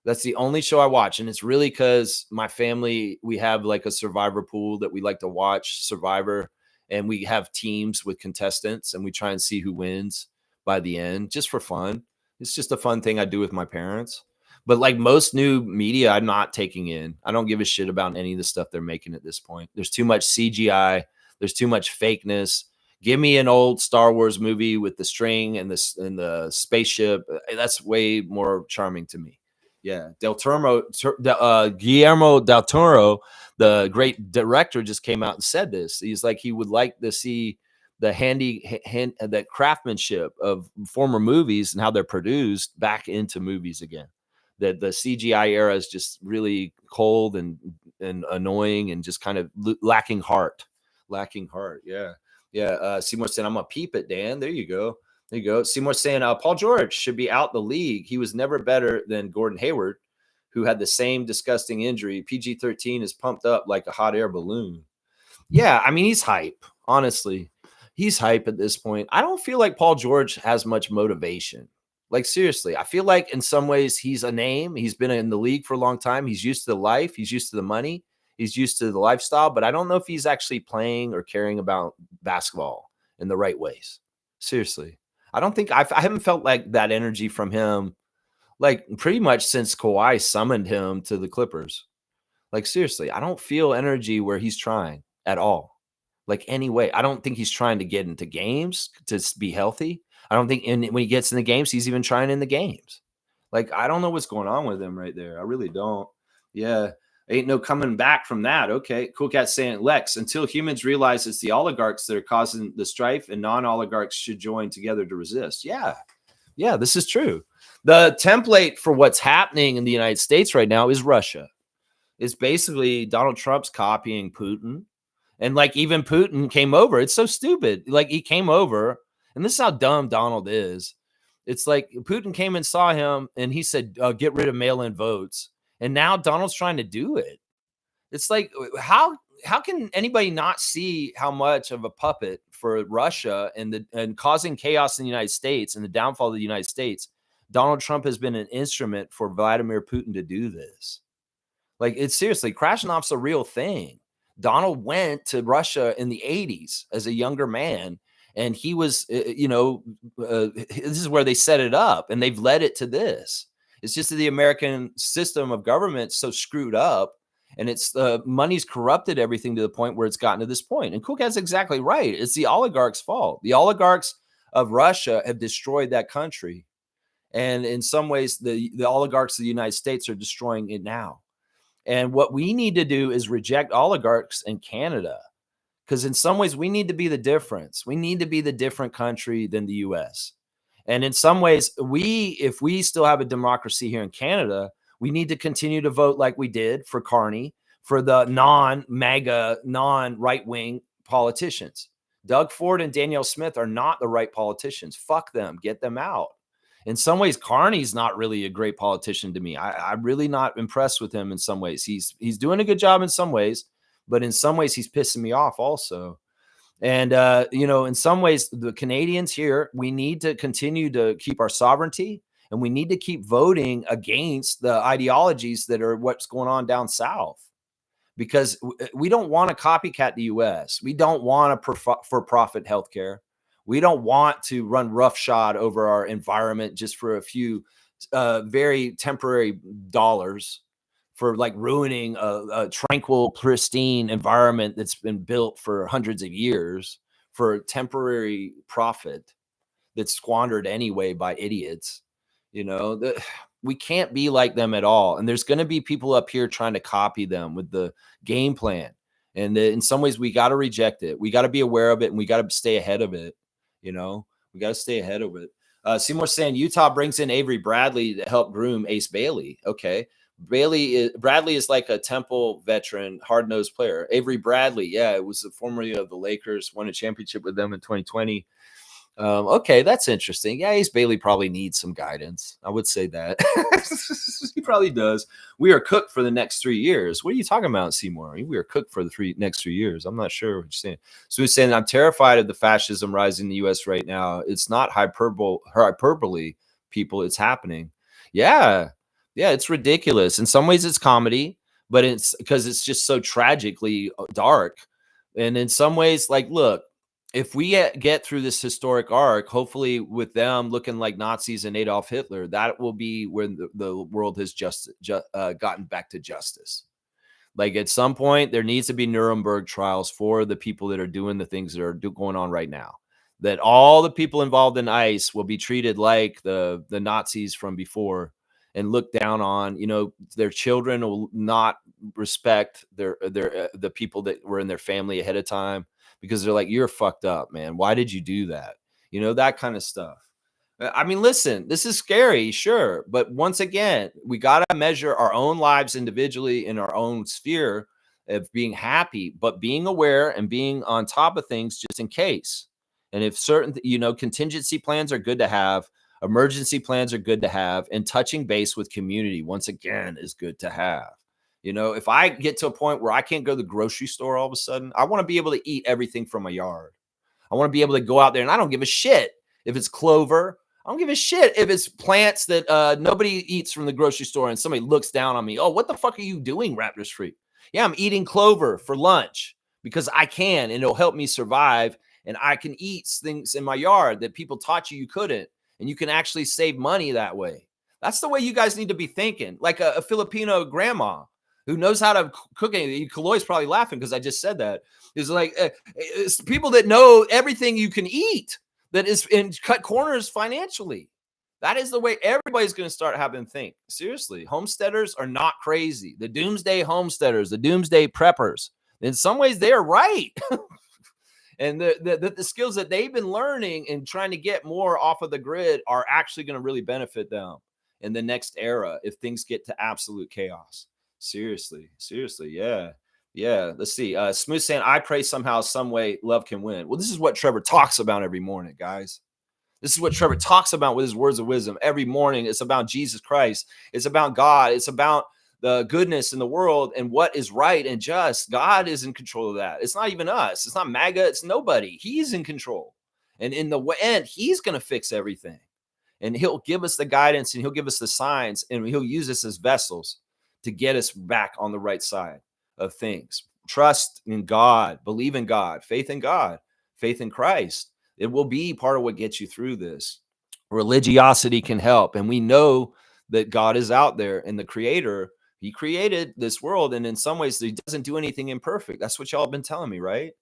That's the only show I watch, and it's really because my family, we have like a Survivor pool that we like to watch Survivor, and we have teams with contestants, and we try and see who wins by the end, just for fun. It's just a fun thing I do with my parents. But like most new media, I'm not taking in. I don't give a shit about any of the stuff they're making at this point. There's too much CGI. There's too much fakeness. Give me an old Star Wars movie with the string and the spaceship. That's way more charming to me. Yeah, Guillermo del Toro, the great director, just came out and said this. He's like he would like to see the craftsmanship of former movies and how they're produced back into movies again. That the CGI era is just really cold and annoying and just kind of lacking heart. Yeah, yeah. Seymour said, "I'm gonna peep it, Dan." There you go. There you go. Seymour saying Paul George should be out the league. He was never better than Gordon Hayward, who had the same disgusting injury. PG-13 is pumped up like a hot air balloon. Yeah, I mean, he's hype. Honestly, he's hype at this point. I don't feel like Paul George has much motivation. Like, seriously, I feel like in some ways he's a name. He's been in the league for a long time. He's used to the life. He's used to the money. He's used to the lifestyle. But I don't know if he's actually playing or caring about basketball in the right ways. Seriously. I don't think I haven't felt like that energy from him, like pretty much since Kawhi summoned him to the Clippers. Like, seriously, I don't feel energy where he's trying at all. Like, anyway, I don't think he's trying to get into games to be healthy. I don't think when he gets in the games, he's even trying in the games. Like, I don't know what's going on with him right there. I really don't. Yeah. Ain't no coming back from that. Okay. Cool Cat saying, Lex, until humans realize it's the oligarchs that are causing the strife and non-oligarchs should join together to resist. Yeah. Yeah, this is true. The template for what's happening in the United States right now is Russia. It's basically Donald Trump's copying Putin. And like even Putin came over. It's so stupid. Like he came over, and this is how dumb Donald is. It's like Putin came and saw him and he said, get rid of mail-in votes. And now Donald's trying to do it. It's like, how can anybody not see how much of a puppet for Russia and causing chaos in the United States and the downfall of the United States? Donald Trump has been an instrument for Vladimir Putin to do this. Like, it's seriously, Krasnov's a real thing. Donald went to Russia in the 80s as a younger man, and he was, this is where they set it up, and they've led it to this. It's just that the American system of government is so screwed up, and it's money's corrupted everything to the point where it's gotten to this point. And Cook has exactly right. It's the oligarchs' fault. The oligarchs of Russia have destroyed that country. And in some ways, the oligarchs of the United States are destroying it now. And what we need to do is reject oligarchs in Canada, because in some ways we need to be the difference. We need to be the different country than the US. And in some ways, if we still have a democracy here in Canada, we need to continue to vote like we did for Carney, for the non-MAGA, non-right-wing politicians. Doug Ford and Danielle Smith are not the right politicians. Fuck them. Get them out. In some ways, Carney's not really a great politician to me. I'm really not impressed with him in some ways. He's doing a good job in some ways, but in some ways, he's pissing me off also. And, in some ways, the Canadians here, we need to continue to keep our sovereignty, and we need to keep voting against the ideologies that are what's going on down south, because we don't want to copycat the U.S. We don't want a for-profit healthcare. We don't want to run roughshod over our environment just for a few very temporary dollars, for like ruining a tranquil, pristine environment that's been built for hundreds of years for temporary profit that's squandered anyway by idiots. We can't be like them at all. And there's going to be people up here trying to copy them with the game plan. And in some ways, we got to reject it. We got to be aware of it, and we got to stay ahead of it. You know, we got to stay ahead of it. Seymour saying Utah brings in Avery Bradley to help groom Ace Bailey. Okay. Bradley is like a Temple veteran, hard-nosed player. Avery Bradley, yeah, it was formerly of the Lakers, won a championship with them in 2020. Okay, that's interesting. Yeah, Ace Bailey probably needs some guidance. I would say that. He probably does. We are cooked for the next 3 years. What are you talking about, Seymour? We are cooked for the next 3 years. I'm not sure what you're saying. So he's saying, I'm terrified of the fascism rising in the U.S. right now. It's not hyperbole, people. It's happening. Yeah. Yeah, it's ridiculous. In some ways, it's comedy, but it's because it's just so tragically dark. And in some ways, like, look, if we get through this historic arc, hopefully with them looking like Nazis and Adolf Hitler, that will be when the world has gotten back to justice. Like at some point, there needs to be Nuremberg trials for the people that are doing the things that are going on right now. That all the people involved in ICE will be treated like the Nazis from before and looked down on. You know, their children will not respect the people that were in their family ahead of time, because they're like, you're fucked up, man. Why did you do that? You know, that kind of stuff. I mean, listen, this is scary, sure. But once again, we got to measure our own lives individually in our own sphere of being happy, but being aware and being on top of things just in case. And if certain, contingency plans are good to have, emergency plans are good to have, and touching base with community, once again, is good to have. You know, if I get to a point where I can't go to the grocery store all of a sudden, I want to be able to eat everything from my yard. I want to be able to go out there, and I don't give a shit if it's clover. I don't give a shit if it's plants that nobody eats from the grocery store and somebody looks down on me. Oh, what the fuck are you doing, Raptors Freak? Yeah, I'm eating clover for lunch because I can, and it'll help me survive. And I can eat things in my yard that people taught you couldn't. And you can actually save money that way. That's the way you guys need to be thinking. Like a Filipino grandma who knows how to cook anything. Kaloy's probably laughing because I just said that. It's like it's people that know everything you can eat that is and cut corners financially. That is the way everybody's going to start having to think. Seriously, homesteaders are not crazy. The doomsday homesteaders, the doomsday preppers, in some ways, they are right. And the skills that they've been learning and trying to get more off of the grid are actually going to really benefit them in the next era if things get to absolute chaos. Seriously. Yeah. Let's see. Smooth saying, I pray somehow, some way love can win. Well, this is what Trevor talks about every morning, guys. This is what Trevor talks about with his words of wisdom every morning. It's about Jesus Christ. It's about God. It's about the goodness in the world and what is right and just. God is in control of that. It's not even us. It's not MAGA. It's nobody. He's in control. And in the end, he's going to fix everything. And he'll give us the guidance, and he'll give us the signs, and he'll use us as vessels to get us back on the right side of things. Trust in God, believe in God, faith in God, faith in Christ. It will be part of what gets you through this. Religiosity can help. And we know that God is out there, and the creator, he created this world. And in some ways, he doesn't do anything imperfect. That's what y'all have been telling me, right?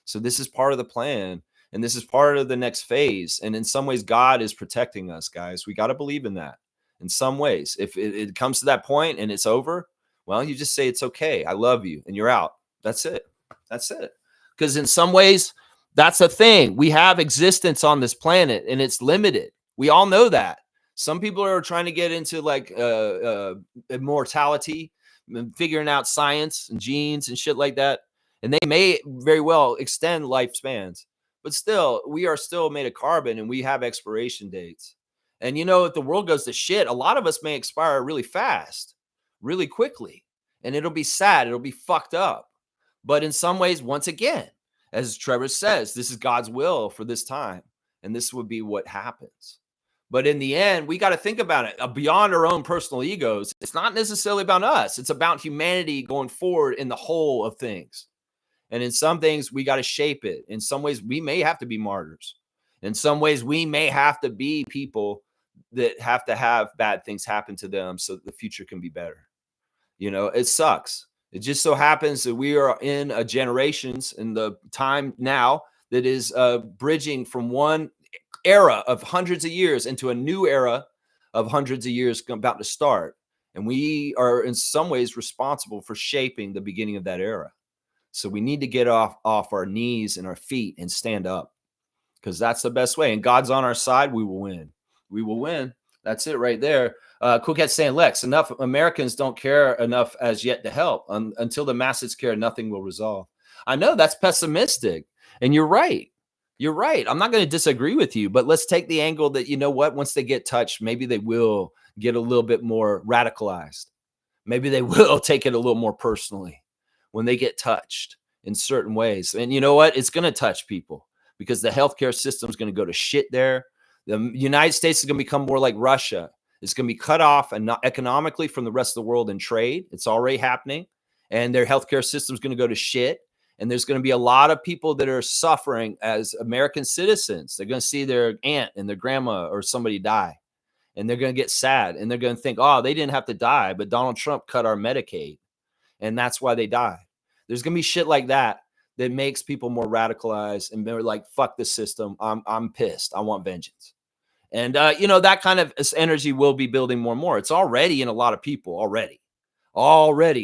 So this is part of the plan. And this is part of the next phase. And in some ways, God is protecting us, guys. We got to believe in that. In some ways, if it comes to that point and it's over, well, you just say, it's okay. I love you. And you're out. That's it. Because in some ways, that's a thing. We have existence on this planet, and it's limited. We all know that. Some people are trying to get into like immortality, figuring out science and genes and shit like that. And they may very well extend lifespans. But still, we are still made of carbon, and we have expiration dates. And, if the world goes to shit, a lot of us may expire really fast, really quickly. And it'll be sad. It'll be fucked up. But in some ways, once again, as Trevor says, this is God's will for this time. And this would be what happens. But in the end, we got to think about it beyond our own personal egos. It's not necessarily about us. It's about humanity going forward in the whole of things. And in some things, we got to shape it. In some ways, we may have to be martyrs. In some ways, we may have to be people that have to have bad things happen to them so that the future can be better. It sucks. It just so happens that we are in a generations in the time now that is bridging from one era of hundreds of years into a new era of hundreds of years about to start. And we are in some ways responsible for shaping the beginning of that era. So we need to get off our knees and our feet and stand up, because that's the best way. And God's on our side. We will win. We will win. That's it right there. Cool Cat saying, Lex, enough Americans don't care enough as yet to help. Until the masses care, nothing will resolve. I know that's pessimistic. And you're right. You're right. I'm not going to disagree with you, but let's take the angle that, you know what, once they get touched, maybe they will get a little bit more radicalized. Maybe they will take it a little more personally when they get touched in certain ways. And you know what? It's going to touch people because the healthcare system is going to go to shit there. The United States is going to become more like Russia. It's going to be cut off and not economically from the rest of the world in trade. It's already happening. And their healthcare system is going to go to shit. And there's going to be a lot of people that are suffering as American citizens. They're going to see their aunt and their grandma or somebody die. And they're going to get sad. And they're going to think, oh, they didn't have to die, but Donald Trump cut our Medicaid. And that's why they died. There's going to be shit like that that makes people more radicalized. And they're like, fuck the system. I'm pissed. I want vengeance. And, you know, that kind of energy will be building more and more. It's already in a lot of people already.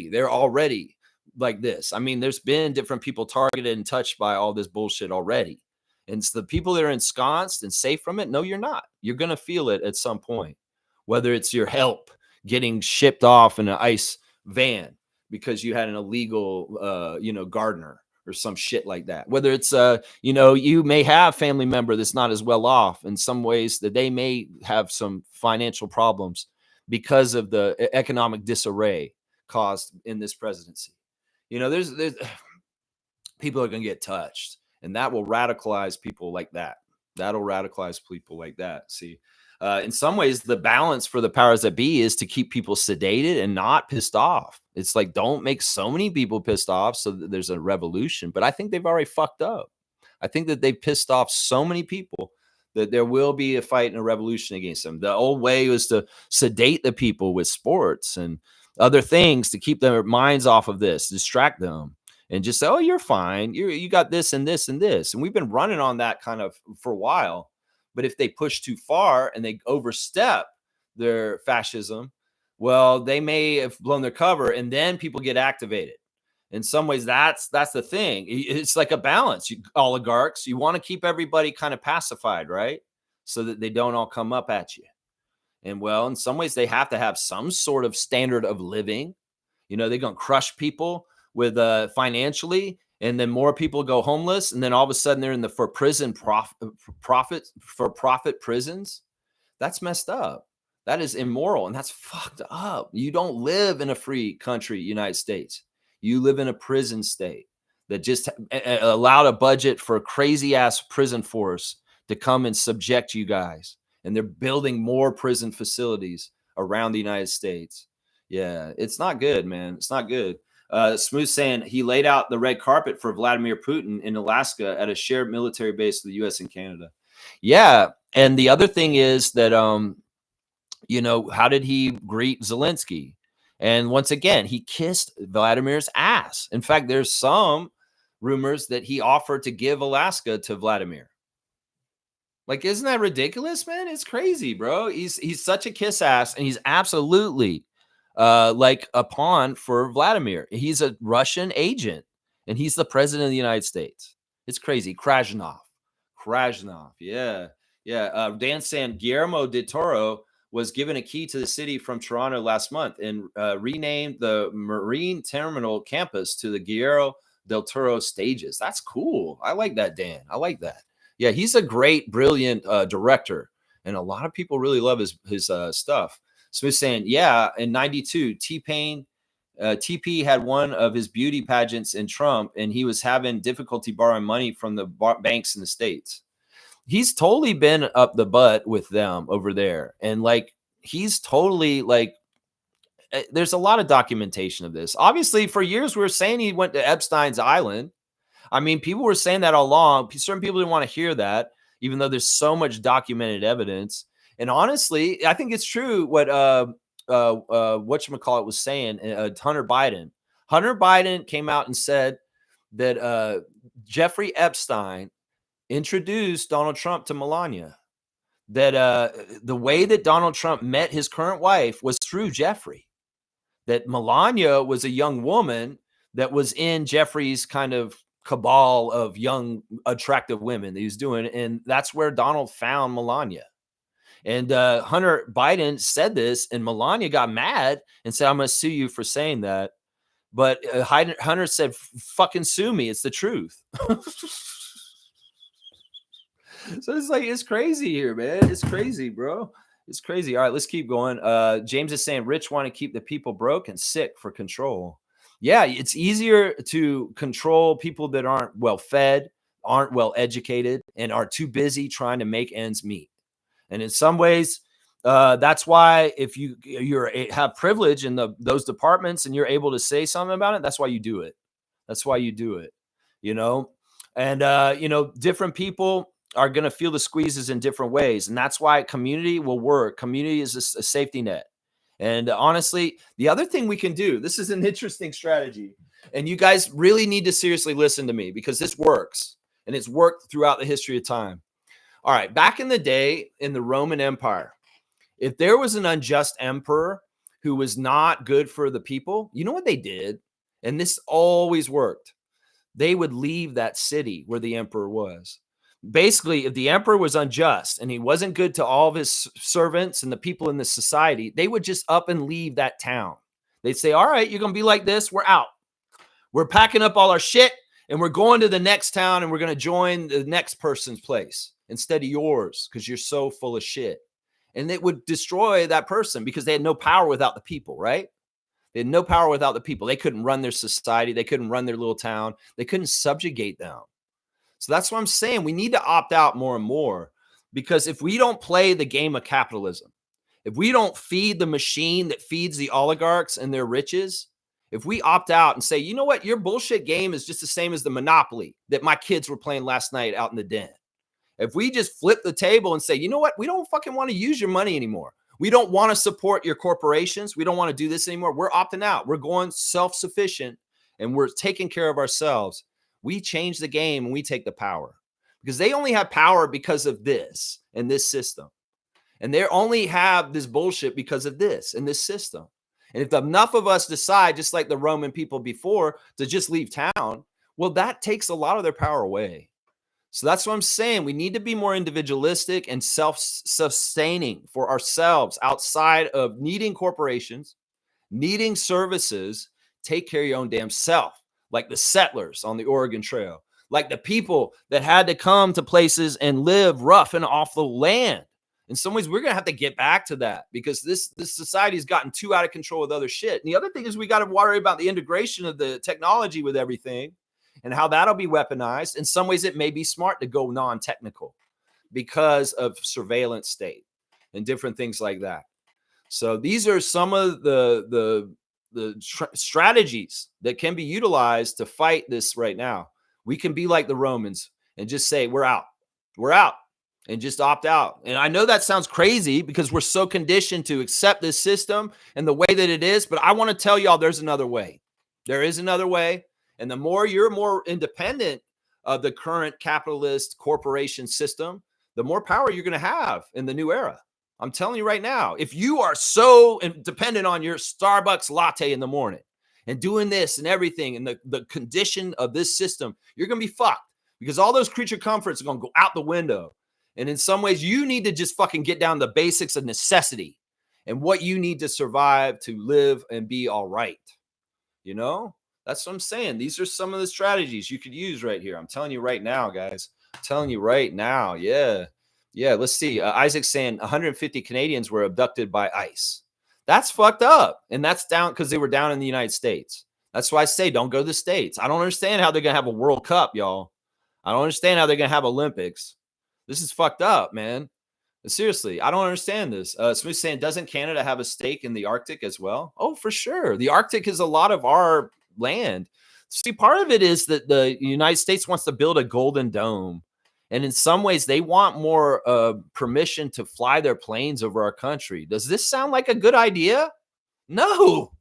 They're already like this. I mean, there's been different people targeted and touched by all this bullshit already. And it's the people that are ensconced and safe from it. No, you're not. You're going to feel it at some point, whether it's your help getting shipped off in an ICE van because you had an illegal, gardener or some shit like that. Whether it's, you may have family member that's not as well off in some ways, that they may have some financial problems because of the economic disarray caused in this presidency. You know, there's people are going to get touched, and that will radicalize people like that. That'll radicalize people like that. See, in some ways, the balance for the powers that be is to keep people sedated and not pissed off. It's like, don't make so many people pissed off so that there's a revolution. But I think they've already fucked up. I think that they've pissed off so many people that there will be a fight and a revolution against them. The old way was to sedate the people with sports and other things to keep their minds off of this, distract them, and just say, oh, you're fine. You got this and this and this. And we've been running on that kind of for a while. But if they push too far and they overstep their fascism, well, they may have blown their cover, and then people get activated. In some ways, that's the thing. It's like a balance. Oligarchs, you want to keep everybody kind of pacified, right? So that they don't all come up at you. And well, in some ways, they have to have some sort of standard of living. You know, they're going to crush people with financially, and then more people go homeless, and then all of a sudden they're in the for-profit prisons. That's messed up. That is immoral, and that's fucked up. You don't live in a free country, United States. You live in a prison state that just allowed a budget for a crazy-ass prison force to come and subject you guys. And they're building more prison facilities around the United States. Yeah, it's not good, man. It's not good. Smooth saying he laid out the red carpet for Vladimir Putin in Alaska at a shared military base with the U.S. and Canada. Yeah, and the other thing is that, how did he greet Zelensky? And once again, he kissed Vladimir's ass. In fact, there's some rumors that he offered to give Alaska to Vladimir. Like, isn't that ridiculous, man? It's crazy, bro. He's such a kiss ass, and he's absolutely like a pawn for Vladimir. He's a Russian agent, and he's the president of the United States. It's crazy. Krasnov. Yeah. Dan saying Guillermo de Toro was given a key to the city from Toronto last month and renamed the Marine Terminal campus to the Guillermo del Toro stages. That's cool. I like that, Dan. I like that. Yeah, he's a great, brilliant director, and a lot of people really love his stuff. Smith saying, yeah, in '92, TP had one of his beauty pageants in Trump, and he was having difficulty borrowing money from the banks in the States. He's totally been up the butt with them over there, and like he's totally like. There's a lot of documentation of this. Obviously, for years we were saying he went to Epstein's Island. I mean, people were saying that all along. Certain people didn't want to hear that, even though there's so much documented evidence. And honestly, I think it's true what whatchamacallit was saying. Hunter Biden. Hunter Biden came out and said that Jeffrey Epstein introduced Donald Trump to Melania. That the way that Donald Trump met his current wife was through Jeffrey. That Melania was a young woman that was in Jeffrey's kind of cabal of young, attractive women that he was doing. And that's where Donald found Melania. And Hunter Biden said this, and Melania got mad and said, I'm going to sue you for saying that. But Hunter said, fucking sue me. It's the truth. So it's like, it's crazy here, man. It's crazy, bro. It's crazy. All right, let's keep going. James is saying rich want to keep the people broke and sick for control. Yeah, it's easier to control people that aren't well fed, aren't well educated, and are too busy trying to make ends meet. And in some ways, that's why if you have privilege in those departments and you're able to say something about it, that's why you do it. That's why you do it, you know? And, different people are going to feel the squeezes in different ways. And that's why community will work. Community is a safety net. And honestly, the other thing we can do, this is an interesting strategy. And you guys really need to seriously listen to me because this works. And it's worked throughout the history of time. All right, back in the day in the Roman Empire, if there was an unjust emperor who was not good for the people, you know what they did? And this always worked. They would leave that city where the emperor was. Basically, if the emperor was unjust and he wasn't good to all of his servants and the people in the society, they would just up and leave that town. They'd say, all right, you're going to be like this. We're out. We're packing up all our shit and we're going to the next town and we're going to join the next person's place instead of yours because you're so full of shit. And it would destroy that person because they had no power without the people, right? They had no power without the people. They couldn't run their society. They couldn't run their little town. They couldn't subjugate them. So that's what I'm saying. We need to opt out more and more because if we don't play the game of capitalism, if we don't feed the machine that feeds the oligarchs and their riches, if we opt out and say, you know what, your bullshit game is just the same as the Monopoly that my kids were playing last night out in the den. If we just flip the table and say, you know what, we don't fucking want to use your money anymore. We don't want to support your corporations. We don't want to do this anymore. We're opting out. We're going self-sufficient and we're taking care of ourselves. We change the game and we take the power because they only have power because of this and this system. And they only have this bullshit because of this and this system. And if enough of us decide, just like the Roman people before, to just leave town, well, that takes a lot of their power away. So that's what I'm saying. We need to be more individualistic and self-sustaining for ourselves outside of needing corporations, needing services. Take care of your own damn self. Like the settlers on the Oregon Trail, like the people that had to come to places and live rough and off the land. In some ways, we're going to have to get back to that because this society has gotten too out of control with other shit. And the other thing is we got to worry about the integration of the technology with everything and how that'll be weaponized. In some ways, it may be smart to go non-technical because of surveillance state and different things like that. So these are some of the strategies that can be utilized to fight this right now. We can be like the Romans and just say, we're out, and just opt out. And I know that sounds crazy because we're so conditioned to accept this system and the way that it is, but I want to tell y'all there's another way. There is another way. And the more you're more independent of the current capitalist corporation system, the more power you're going to have in the new era. I'm telling you right now, if you are so dependent on your Starbucks latte in the morning and doing this and everything and the condition of this system, you're going to be fucked because all those creature comforts are going to go out the window. And in some ways, you need to just fucking get down to the basics of necessity and what you need to survive to live and be all right. You know, that's what I'm saying. These are some of the strategies you could use right here. I'm telling you right now, guys. I'm telling you right now. Yeah. Yeah, let's see. Isaac's saying 150 Canadians were abducted by ICE. That's fucked up. And that's down because they were down in the United States. That's why I say don't go to the States. I don't understand how they're going to have a World Cup, y'all. I don't understand how they're going to have Olympics. This is fucked up, man. Seriously, I don't understand this. Smooth's saying, doesn't Canada have a stake in the Arctic as well? Oh, for sure. The Arctic is a lot of our land. See, part of it is that the United States wants to build a golden dome. And in some ways, they want more permission to fly their planes over our country. Does this sound like a good idea? No.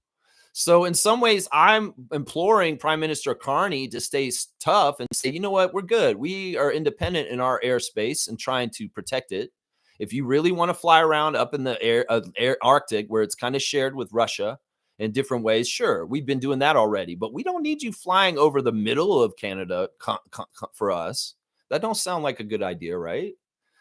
So in some ways, I'm imploring Prime Minister Carney to stay tough and say, you know what, we're good. We are independent in our airspace and trying to protect it. If you really want to fly around up in the air Arctic, where it's kind of shared with Russia, in different ways. Sure, we've been doing that already, but we don't need you flying over the middle of Canada for us. That don't sound like a good idea, right?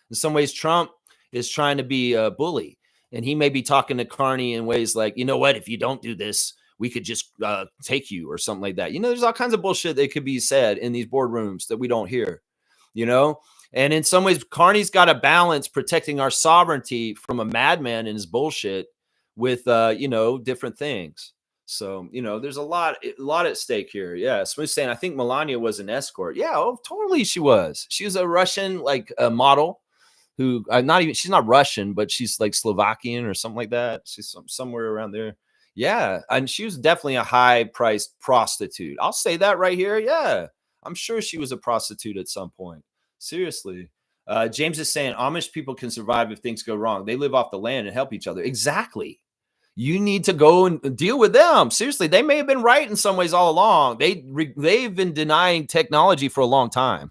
In some ways, Trump is trying to be a bully, and he may be talking to Carney in ways like, you know what, if you don't do this, we could just take you or something like that. There's all kinds of bullshit that could be said in these boardrooms that we don't hear, you know? And in some ways, Carney's got to balance protecting our sovereignty from a madman and his bullshit with, different things. So, there's a lot at stake here. Yeah. Smooth saying, I think Melania was an escort. Yeah, oh, totally. She was a Russian, like a model who she's not Russian, but she's like Slovakian or something like that. She's somewhere around there. Yeah. And she was definitely a high priced prostitute. I'll say that right here. Yeah. I'm sure she was a prostitute at some point. Seriously. James is saying Amish people can survive if things go wrong. They live off the land and help each other. Exactly. You need to go and deal with them. Seriously, they may have been right in some ways all along. They've been denying technology for a long time.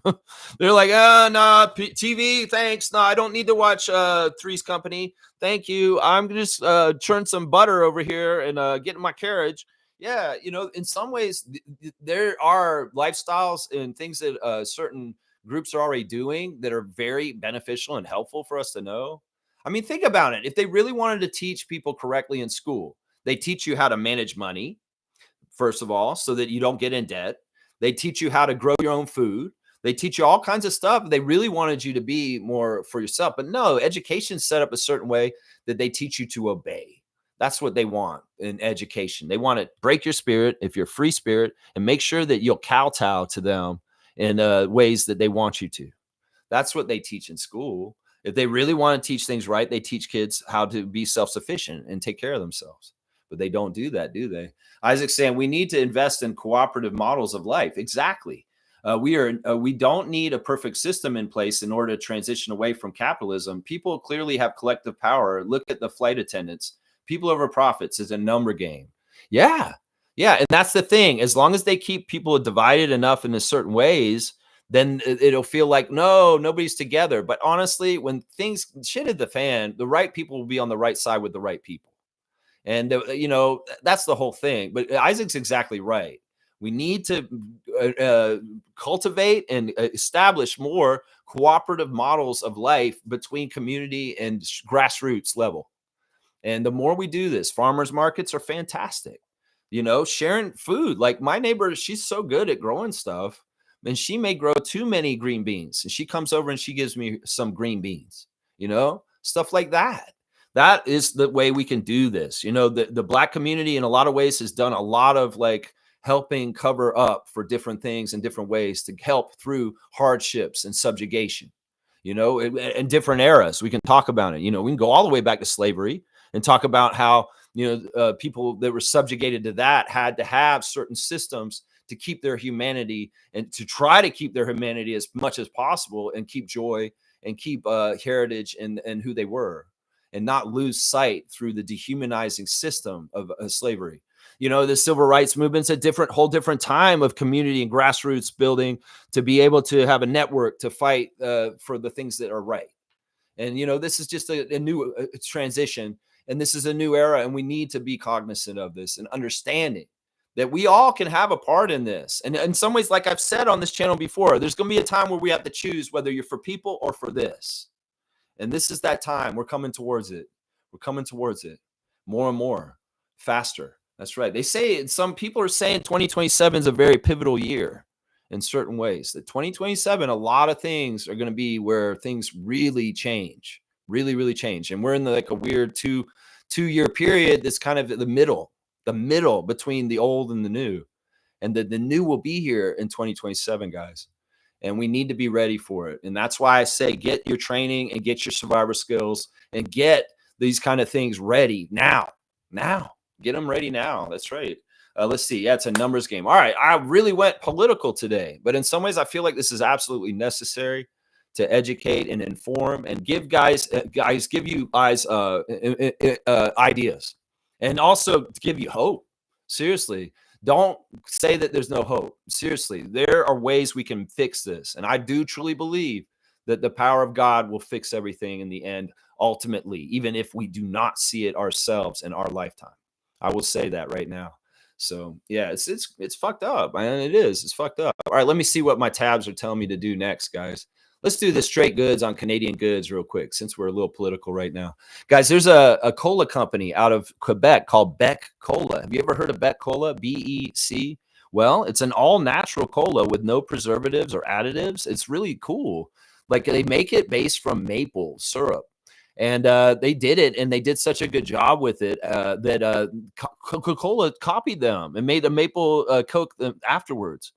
They're like, no, TV, thanks. No, I don't need to watch Three's Company. Thank you. I'm just churn some butter over here and get in my carriage. Yeah, in some ways, there are lifestyles and things that certain groups are already doing that are very beneficial and helpful for us to know. I mean, think about it. If they really wanted to teach people correctly in school, they teach you how to manage money, first of all, so that you don't get in debt. They teach you how to grow your own food. They teach you all kinds of stuff. They really wanted you to be more for yourself. But no, education's set up a certain way that they teach you to obey. That's what they want in education. They want to break your spirit, if you're a free spirit, and make sure that you'll kowtow to them in ways that they want you to. That's what they teach in school. If they really want to teach things right, they teach kids how to be self-sufficient and take care of themselves. But they don't do that, do they? Isaac's saying we need to invest in cooperative models of life. Exactly. We don't need a perfect system in place in order to transition away from capitalism. People clearly have collective power. Look at the flight attendants. People over profits is a number game. Yeah. Yeah. And that's the thing. As long as they keep people divided enough in certain ways, then it'll feel like, no, nobody's together. But honestly, when things shit hit the fan, the right people will be on the right side with the right people. And, that's the whole thing. But Isaac's exactly right. We need to cultivate and establish more cooperative models of life between community and grassroots level. And the more we do this, farmers markets are fantastic. Sharing food. Like my neighbor, she's so good at growing stuff. And she may grow too many green beans. And she comes over and she gives me some green beans, stuff like that. That is the way we can do this. The Black community in a lot of ways has done a lot of like helping cover up for different things in different ways to help through hardships and subjugation, in different eras. We can talk about it. We can go all the way back to slavery and talk about how, people that were subjugated to that had to have certain systems to keep their humanity and to try to keep their humanity as much as possible and keep joy and keep heritage and who they were and not lose sight through the dehumanizing system of slavery. The civil rights movement's a whole different time of community and grassroots building to be able to have a network to fight for the things that are right. And, this is just a new transition, and this is a new era, and we need to be cognizant of this and understanding that we all can have a part in this. And in some ways, like I've said on this channel before, there's going to be a time where we have to choose whether you're for people or for this. And this is that time. We're coming towards it. We're coming towards it more and more, faster. That's right. They say, some people are saying 2027 is a very pivotal year in certain ways. That 2027, a lot of things are going to be where things really change, really, really change. And we're in like a weird two-year period that's kind of the middle between the old and the new. And the new will be here in 2027, guys. And we need to be ready for it. And that's why I say get your training and get your survivor skills and get these kind of things ready now. Get them ready now. That's right. Let's see. Yeah, it's a numbers game. All right. I really went political today, but in some ways I feel like this is absolutely necessary to educate and inform and give give you guys ideas. And also to give you hope. Seriously, don't say that there's no hope. Seriously, there are ways we can fix this. And I do truly believe that the power of God will fix everything in the end, ultimately, even if we do not see it ourselves in our lifetime. I will say that right now. So yeah, it's fucked up, man. It is. It's fucked up. All right, let me see what my tabs are telling me to do next, guys. Let's do the straight goods on Canadian goods real quick, since we're a little political right now. Guys, there's a cola company out of Quebec called Bec Cola. Have you ever heard of Bec Cola? BEC? Well, it's an all natural cola with no preservatives or additives. It's really cool. Like they make it based from maple syrup. And they did it, and they did such a good job with it that Coca-Cola copied them and made a maple Coke afterwards.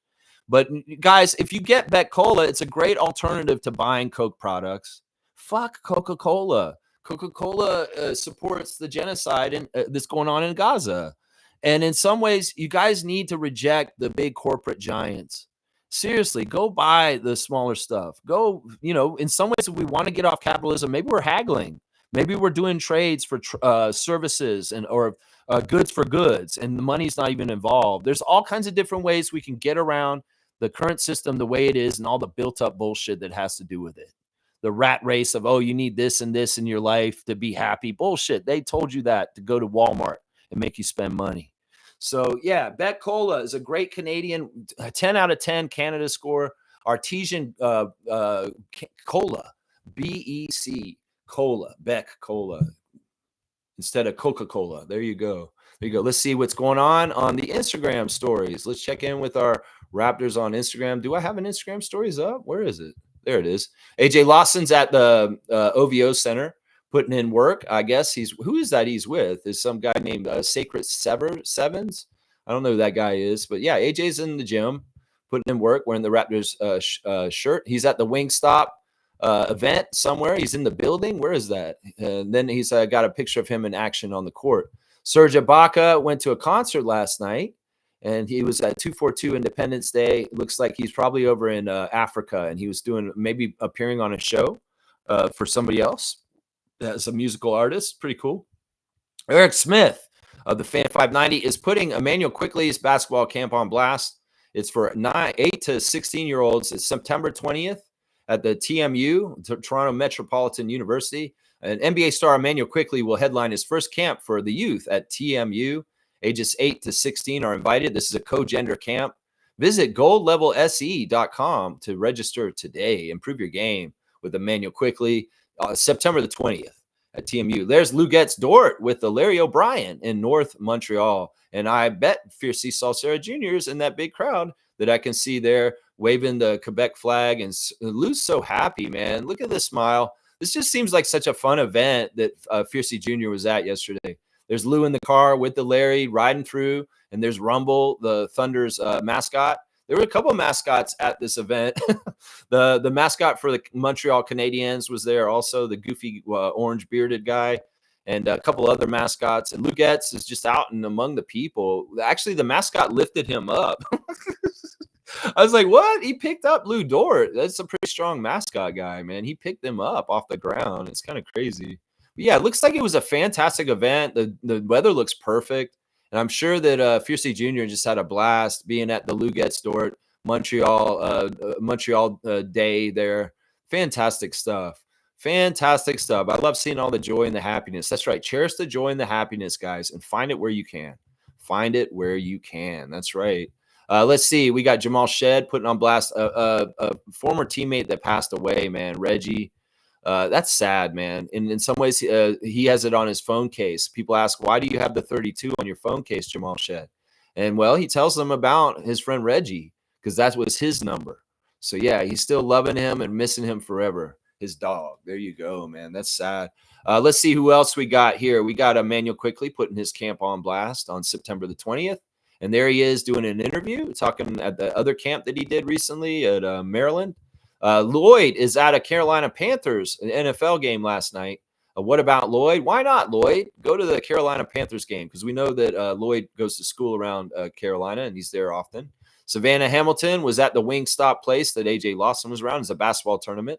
But guys, if you get Bec Cola, it's a great alternative to buying Coke products. Fuck Coca-Cola. Coca-Cola supports the genocide that's going on in Gaza. And in some ways, you guys need to reject the big corporate giants. Seriously, go buy the smaller stuff. Go, in some ways, if we want to get off capitalism, maybe we're haggling. Maybe we're doing trades for services or goods for goods, and the money's not even involved. There's all kinds of different ways we can get around the current system the way it is and all the built up bullshit that has to do with it. The rat race of, oh, you need this and this in your life to be happy. Bullshit. They told you that to go to Walmart and make you spend money. So, yeah, Bec Cola is a great Canadian, 10 out of 10 Canada score, artesian cola, BEC, cola, Bec Cola, instead of Coca-Cola. There you go. There you go. Let's see what's going on the Instagram stories. Let's check in with our Raptors on Instagram. Do I have an Instagram stories up? Where is it? There it is. AJ Lawson's at the OVO Center putting in work. I guess who is that he's with? Is some guy named Sacred Sevens? I don't know who that guy is, but yeah, AJ's in the gym putting in work, wearing the Raptors shirt. He's at the Wingstop event somewhere. He's in the building. Where is that? And then he's got a picture of him in action on the court. Serge Ibaka went to a concert last night, and he was at 242 Independence Day. Looks like he's probably over in Africa, and he was maybe appearing on a show for somebody else as a musical artist. Pretty cool. Eric Smith of the Fan 590 is putting Emmanuel Quickley's basketball camp on blast. It's for 8 to 16-year-olds. It's September 20th at the TMU, Toronto Metropolitan University. And NBA star Emmanuel Quickley will headline his first camp for the youth at TMU. Ages 8 to 16 are invited. This is a co-gender camp. Visit goldlevelSE.com to register today. Improve your game with Emmanuel Quickley. September the 20th at TMU. There's Luget's Dort with the Larry O'Brien in North Montreal. And I bet Fierce Salsera Jr. is in that big crowd that I can see there waving the Quebec flag. And Lou's so happy, man. Look at this smile. This just seems like such a fun event that Fiercey Jr. was at yesterday. There's Lou in the car with the Larry riding through, and there's Rumble, the Thunder's mascot. There were a couple of mascots at this event. The mascot for the Montreal Canadiens was there also, the goofy orange bearded guy, and a couple other mascots. And Luget's is just out and among the people. Actually, the mascot lifted him up. I was like, what? He picked up Lou Dort. That's a pretty strong mascot guy, man. He picked him up off the ground. It's kind of crazy. But yeah, it looks like it was a fantastic event. The weather looks perfect. And I'm sure that Fiercey Jr. just had a blast being at the Luget's Dort Montreal day there. Fantastic stuff. Fantastic stuff. I love seeing all the joy and the happiness. That's right. Cherish the joy and the happiness, guys, and find it where you can. Find it where you can. That's right. Let's see. We got Jamal Shed putting on blast a former teammate that passed away, man, Reggie. That's sad, man. And in some ways, he has it on his phone case. People ask, why do you have the 32 on your phone case, Jamal Shed? And, well, he tells them about his friend Reggie because that was his number. So, yeah, he's still loving him and missing him forever. His dog. There you go, man. That's sad. Let's see who else we got here. We got Emmanuel Quickley putting his camp on blast on September the 20th. And there he is doing an interview, talking at the other camp that he did recently at Maryland. Lloyd is at a Carolina Panthers NFL game last night. What about Lloyd? Why not, Lloyd? Go to the Carolina Panthers game because we know that Lloyd goes to school around Carolina and he's there often. Savannah Hamilton was at the Wingstop place that AJ Lawson was around. It's a basketball tournament,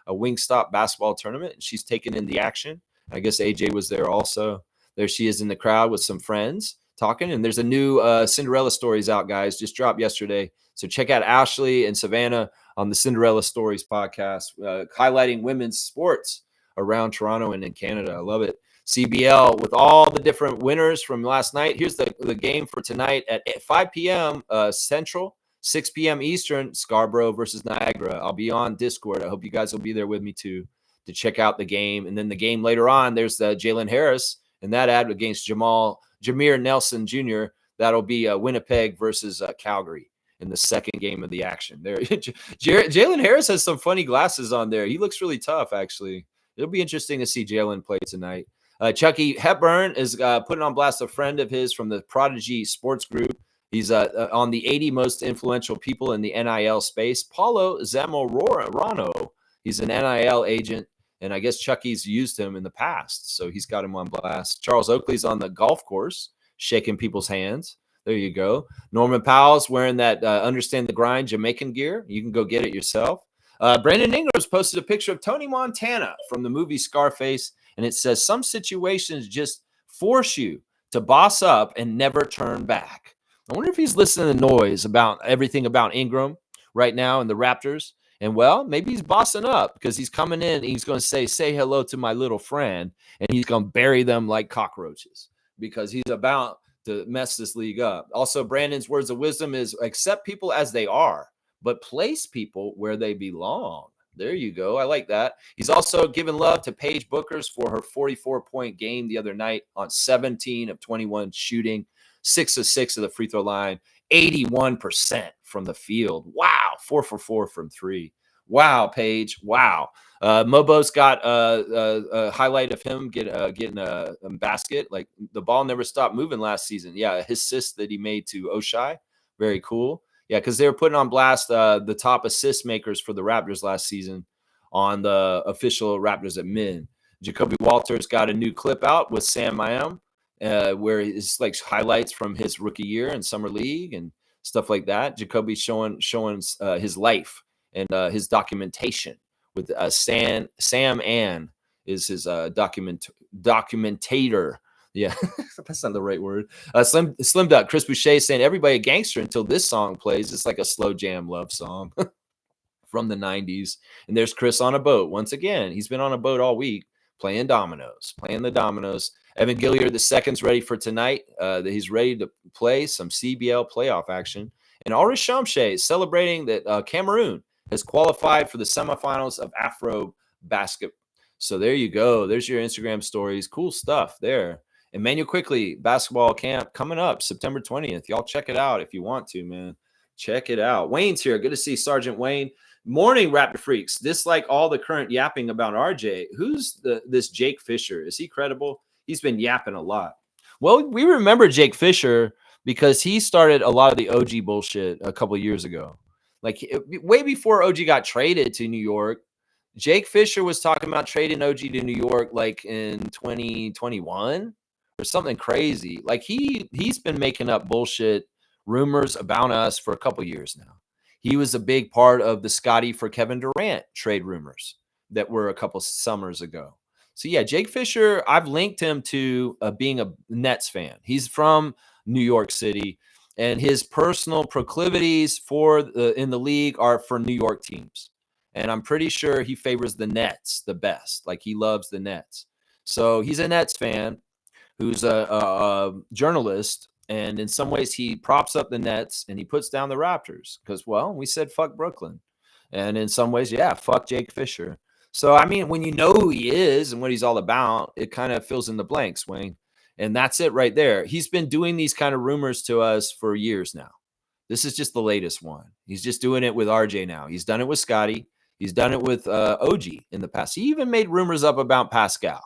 a Wingstop basketball tournament. And she's taken in the action. I guess AJ was there also. There she is in the crowd with some friends talking. And there's a new Cinderella Stories out, guys. Just dropped yesterday. So check out Ashley and Savannah on the Cinderella Stories podcast, highlighting women's sports around Toronto and in Canada. I love it. CBL with all the different winners from last night. Here's the game for tonight at 5 p.m. Central, 6 p.m. Eastern, Scarborough versus Niagara. I'll be on Discord. I hope you guys will be there with me to check out the game. And then the game later on, there's Jalen Harris and that ad against Jameer Nelson Jr. That'll be Winnipeg versus Calgary in the second game of the action. There, Jalen Harris has some funny glasses on there. He looks really tough, actually. It'll be interesting to see Jalen play tonight. Chucky Hepburn is putting on blast a friend of his from the Prodigy Sports Group. He's on the 80 most influential people in the NIL space. Paulo Zamorano. He's an NIL agent, and I guess Chucky's used him in the past, so he's got him on blast. Charles Oakley's on the golf course, shaking people's hands. There you go. Norman Powell's wearing that Understand the Grind Jamaican gear. You can go get it yourself. Brandon Ingram's posted a picture of Tony Montana from the movie Scarface, and it says, some situations just force you to boss up and never turn back. I wonder if he's listening to noise about everything about Ingram right now and the Raptors. And, well, maybe he's bossing up because he's coming in and he's going to say hello to my little friend, and he's going to bury them like cockroaches because he's about to mess this league up. Also, Brandon's words of wisdom is accept people as they are, but place people where they belong. There you go. I like that. He's also given love to Paige Bookers for her 44-point game the other night on 17 of 21 shooting, 6 of 6 of the free throw line, 81% from the field. Wow. 4 for 4 from 3. Wow, Paige. Wow. Mobo's got a highlight of him getting a basket. Like the ball never stopped moving last season. Yeah, his assist that he made to Oshai. Very cool. Yeah, because they were putting on blast the top assist makers for the Raptors last season on the official Raptors at Min. Jacoby Walters got a new clip out with Sam Miam, where it's like highlights from his rookie year in summer league and stuff like that. Jacoby showing his life and his documentation with Sam Ann is his documentator. Yeah, that's not the right word. Slim Duck, Chris Boucher saying everybody a gangster until this song plays. It's like a slow jam love song from the 90s. And there's Chris on a boat. Once again, he's been on a boat all week playing the dominoes. Evan Gilliard II's ready for tonight. He's ready to play some CBL playoff action. And Arish Shamshe is celebrating that Cameroon has qualified for the semifinals of Afro Basket. So there you go. There's your Instagram stories. Cool stuff there. Emmanuel Quickly basketball camp coming up September 20th. Y'all check it out if you want to, man. Check it out. Wayne's here. Good to see Sergeant Wayne. Morning, Raptor Freaks. Dislike all the current yapping about RJ. Who's this Jake Fisher? Is he credible? He's been yapping a lot. Well, we remember Jake Fisher because he started a lot of the OG bullshit a couple of years ago. Like way before OG got traded to New York, Jake Fisher was talking about trading OG to New York like in 2021 or something crazy. Like he's been making up bullshit rumors about us for a couple years now. He was a big part of the Scotty for Kevin Durant trade rumors that were a couple summers ago. So yeah, Jake Fisher, I've linked him to being a Nets fan. He's from New York City, and his personal proclivities in the league are for New York teams. And I'm pretty sure he favors the Nets the best. Like he loves the Nets. So he's a Nets fan who's a journalist. And in some ways, he props up the Nets and he puts down the Raptors because, well, we said fuck Brooklyn. And in some ways, yeah, fuck Jake Fisher. So, I mean, when you know who he is and what he's all about, it kind of fills in the blanks, Wayne. And that's it right there. He's been doing these kind of rumors to us for years now. This is just the latest one. He's just doing it with RJ now. He's done it with Scotty. He's done it with OG in the past. He even made rumors up about Pascal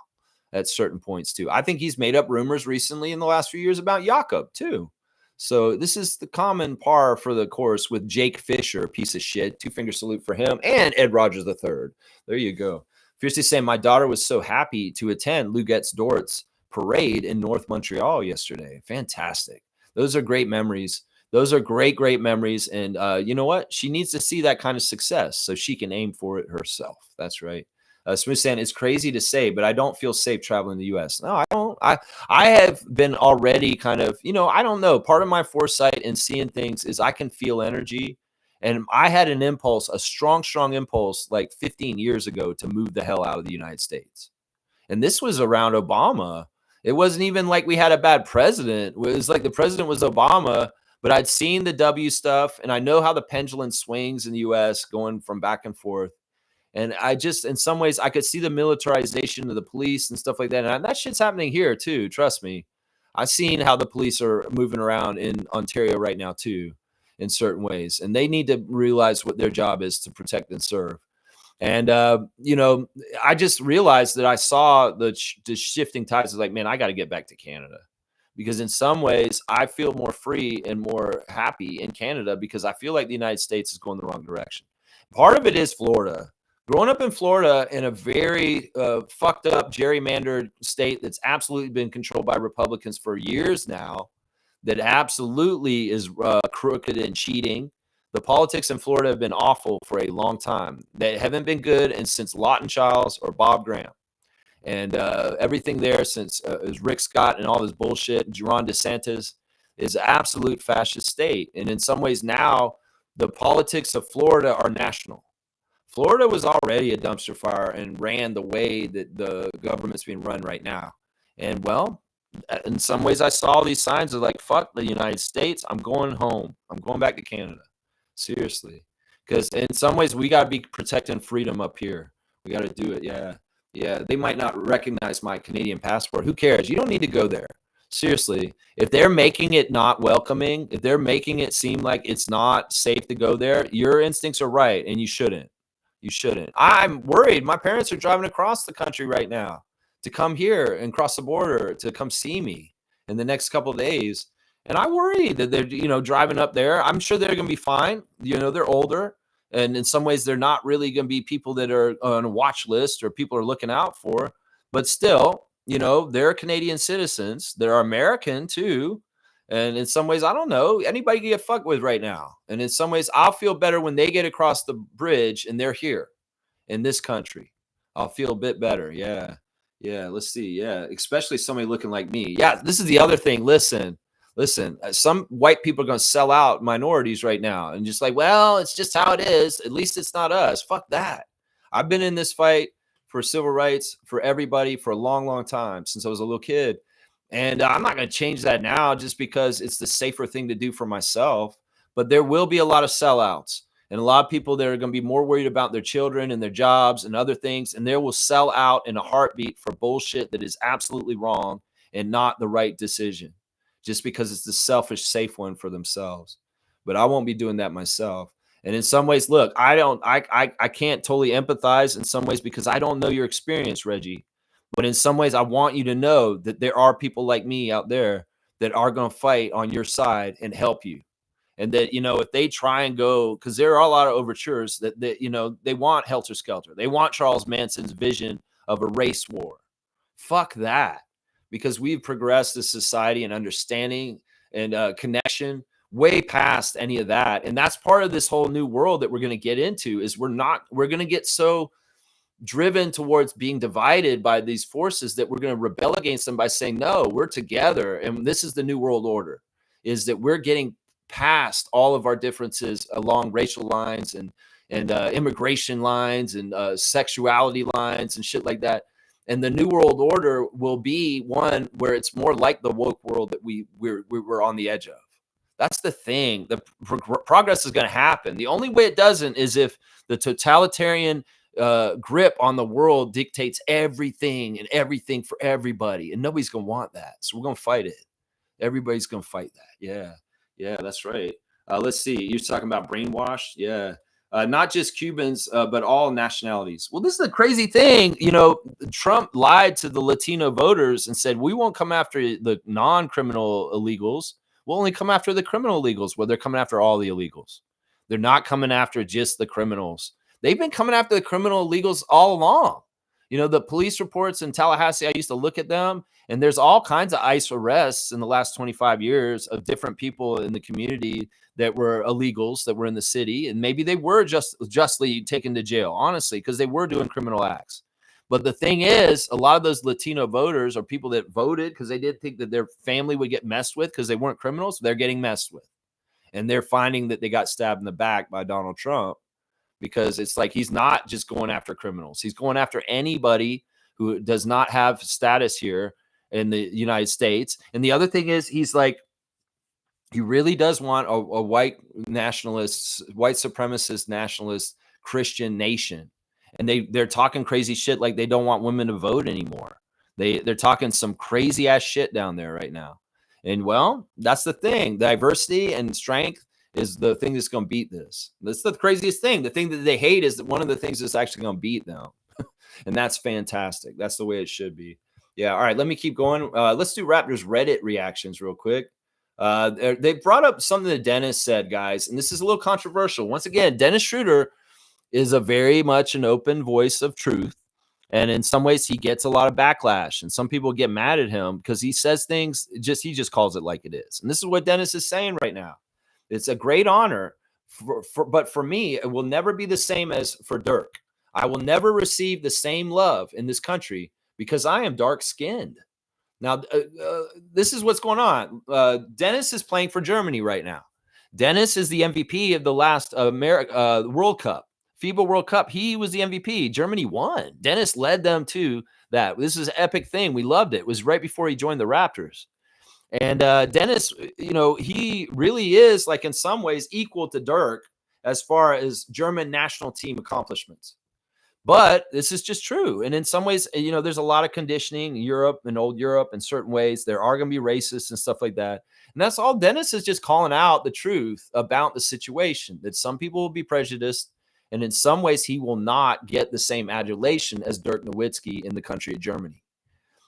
at certain points too. I think he's made up rumors recently in the last few years about Jakob too. So this is the common par for the course with Jake Fisher, piece of shit. 2-finger salute for him and Ed Rogers III. There you go. Fiercely saying my daughter was so happy to attend Lugette's Dort's parade in North Montreal yesterday. Fantastic. Those are great memories. Those are great, great memories. And you know what? She needs to see that kind of success so she can aim for it herself. That's right. Smooth saying it's crazy to say, but I don't feel safe traveling the U.S. No, I don't. I have been already kind of, I don't know. Part of my foresight in seeing things is I can feel energy, And I had an impulse, a strong impulse like 15 years ago to move the hell out of the United States. And this was around Obama. It wasn't even like we had a bad president. It was like the president was Obama, but I'd seen the W stuff and I know how the pendulum swings in the US going from back and forth. And I just, in some ways, I could see the militarization of the police and stuff like that. And that shit's happening here too. Trust me. I've seen how the police are moving around in Ontario right now too, in certain ways. And they need to realize what their job is to protect and serve. And, I just realized that I saw the shifting tides. Of like, man, I got to get back to Canada because in some ways I feel more free and more happy in Canada because I feel like the United States is going the wrong direction. Part of it is Florida. Growing up in Florida in a very fucked up, gerrymandered state that's absolutely been controlled by Republicans for years now, that absolutely is crooked and cheating. The politics in Florida have been awful for a long time. They haven't been good and since Lawton Chiles or Bob Graham. And everything there since Rick Scott and all this bullshit, Ron DeSantis, is absolute fascist state. And in some ways now, the politics of Florida are national. Florida was already a dumpster fire and ran the way that the government's being run right now. And well, in some ways I saw these signs of like, fuck the United States. I'm going home. I'm going back to Canada. Seriously. Because in some ways we got to be protecting freedom up here. We got to do it. Yeah. Yeah. They might not recognize my Canadian passport. Who cares? You don't need to go there. Seriously. If they're making it not welcoming, if they're making it seem like it's not safe to go there, your instincts are right and you shouldn't. You shouldn't. I'm worried. My parents are driving across the country right now to come here and cross the border to come see me in the next couple of days. And I worry that they're, driving up there. I'm sure they're going to be fine. They're older. And in some ways, they're not really going to be people that are on a watch list or people are looking out for. But still, they're Canadian citizens. They're American too. And in some ways, I don't know, anybody can get fucked with right now. And in some ways, I'll feel better when they get across the bridge and they're here in this country. I'll feel a bit better. Yeah. Yeah. Let's see. Yeah. Especially somebody looking like me. Yeah. This is the other thing. Listen, some white people are going to sell out minorities right now and just like, well, it's just how it is. At least it's not us. Fuck that. I've been in this fight for civil rights for everybody for a long, long time since I was a little kid. And I'm not going to change that now just because it's the safer thing to do for myself. But there will be a lot of sellouts and a lot of people that are going to be more worried about their children and their jobs and other things. And they will sell out in a heartbeat for bullshit that is absolutely wrong and not the right decision just because it's the selfish, safe one for themselves. But I won't be doing that myself. And in some ways, look, I can't totally empathize in some ways because I don't know your experience, Reggie. But in some ways, I want you to know that there are people like me out there that are going to fight on your side and help you. And that, if they try and go, because there are a lot of overtures that, they want helter skelter. They want Charles Manson's vision of a race war. Fuck that. Because we've progressed as society and understanding and connection way past any of that. And that's part of this whole new world that we're going to get into is we're going to get so driven towards being divided by these forces that we're going to rebel against them by saying, no, we're together. And this is the new world order, is that we're getting past all of our differences along racial lines and immigration lines and sexuality lines and shit like that. And the new world order will be one where it's more like the woke world that we're on the edge of. That's the thing. The progress is going to happen. The only way it doesn't is if the totalitarian grip on the world dictates everything and everything for everybody, and nobody's gonna want that. So we're gonna fight it. Everybody's gonna fight that. Yeah, that's right. Let's see. You're talking about brainwash. Yeah, not just Cubans, but all nationalities. Well, this is the crazy thing. Trump lied to the Latino voters and said we won't come after the non-criminal illegals. We'll only come after the criminal illegals. Well, they're coming after all the illegals. They're not coming after just the criminals. They've been coming after the criminal illegals all along. The police reports in Tallahassee, I used to look at them, and there's all kinds of ICE arrests in the last 25 years of different people in the community that were illegals that were in the city. And maybe they were justly taken to jail, honestly, because they were doing criminal acts. But the thing is, a lot of those Latino voters are people that voted because they did think that their family would get messed with because they weren't criminals. They're getting messed with. And they're finding that they got stabbed in the back by Donald Trump, because it's like he's not just going after criminals. He's going after anybody who does not have status here in the United States. And the other thing is, he's like, he really does want a white nationalist, white supremacist nationalist Christian nation. And they're talking crazy shit like they don't want women to vote anymore. They're talking some crazy ass shit down there right now. And well, that's the thing. Diversity and strength is the thing that's going to beat this. That's the craziest thing. The thing that they hate is that one of the things that's actually going to beat them. And that's fantastic. That's the way it should be. Yeah. All right. Let me keep going. Let's do Raptors Reddit reactions real quick. They brought up something that Dennis said, guys, and this is a little controversial. Once again, Dennis Schroeder is a very much an open voice of truth. And in some ways, he gets a lot of backlash. And some people get mad at him because he says things, he just calls it like it is. And this is what Dennis is saying right now. It's a great honor, but for me, it will never be the same as for Dirk. I will never receive the same love in this country because I am dark-skinned. Now, this is what's going on. Dennis is playing for Germany right now. Dennis is the MVP of the last World Cup, FIBA World Cup. He was the MVP. Germany won. Dennis led them to that. This is an epic thing. We loved it. It was right before he joined the Raptors. And Dennis, he really is, like, in some ways equal to Dirk as far as German national team accomplishments. But this is just true. And in some ways, there's a lot of conditioning in Europe and old Europe in certain ways. There are going to be racists and stuff like that. And that's all. Dennis is just calling out the truth about the situation, that some people will be prejudiced. And in some ways, he will not get the same adulation as Dirk Nowitzki in the country of Germany.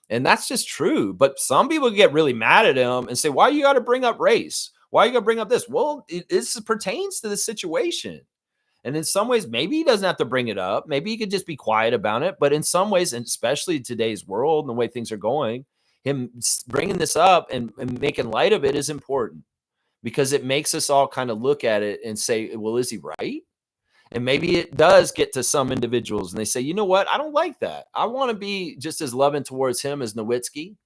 And that's just true. But some people get really mad at him and say, why you got to bring up race? Why you got to bring up this? Well, this pertains to the situation. And in some ways, maybe he doesn't have to bring it up. Maybe he could just be quiet about it. But in some ways, and especially today's world and the way things are going, him bringing this up and making light of it is important, because it makes us all kind of look at it and say, well, is he right? And maybe it does get to some individuals and they say, you know what? I don't like that. I want to be just as loving towards him as Nowitzki.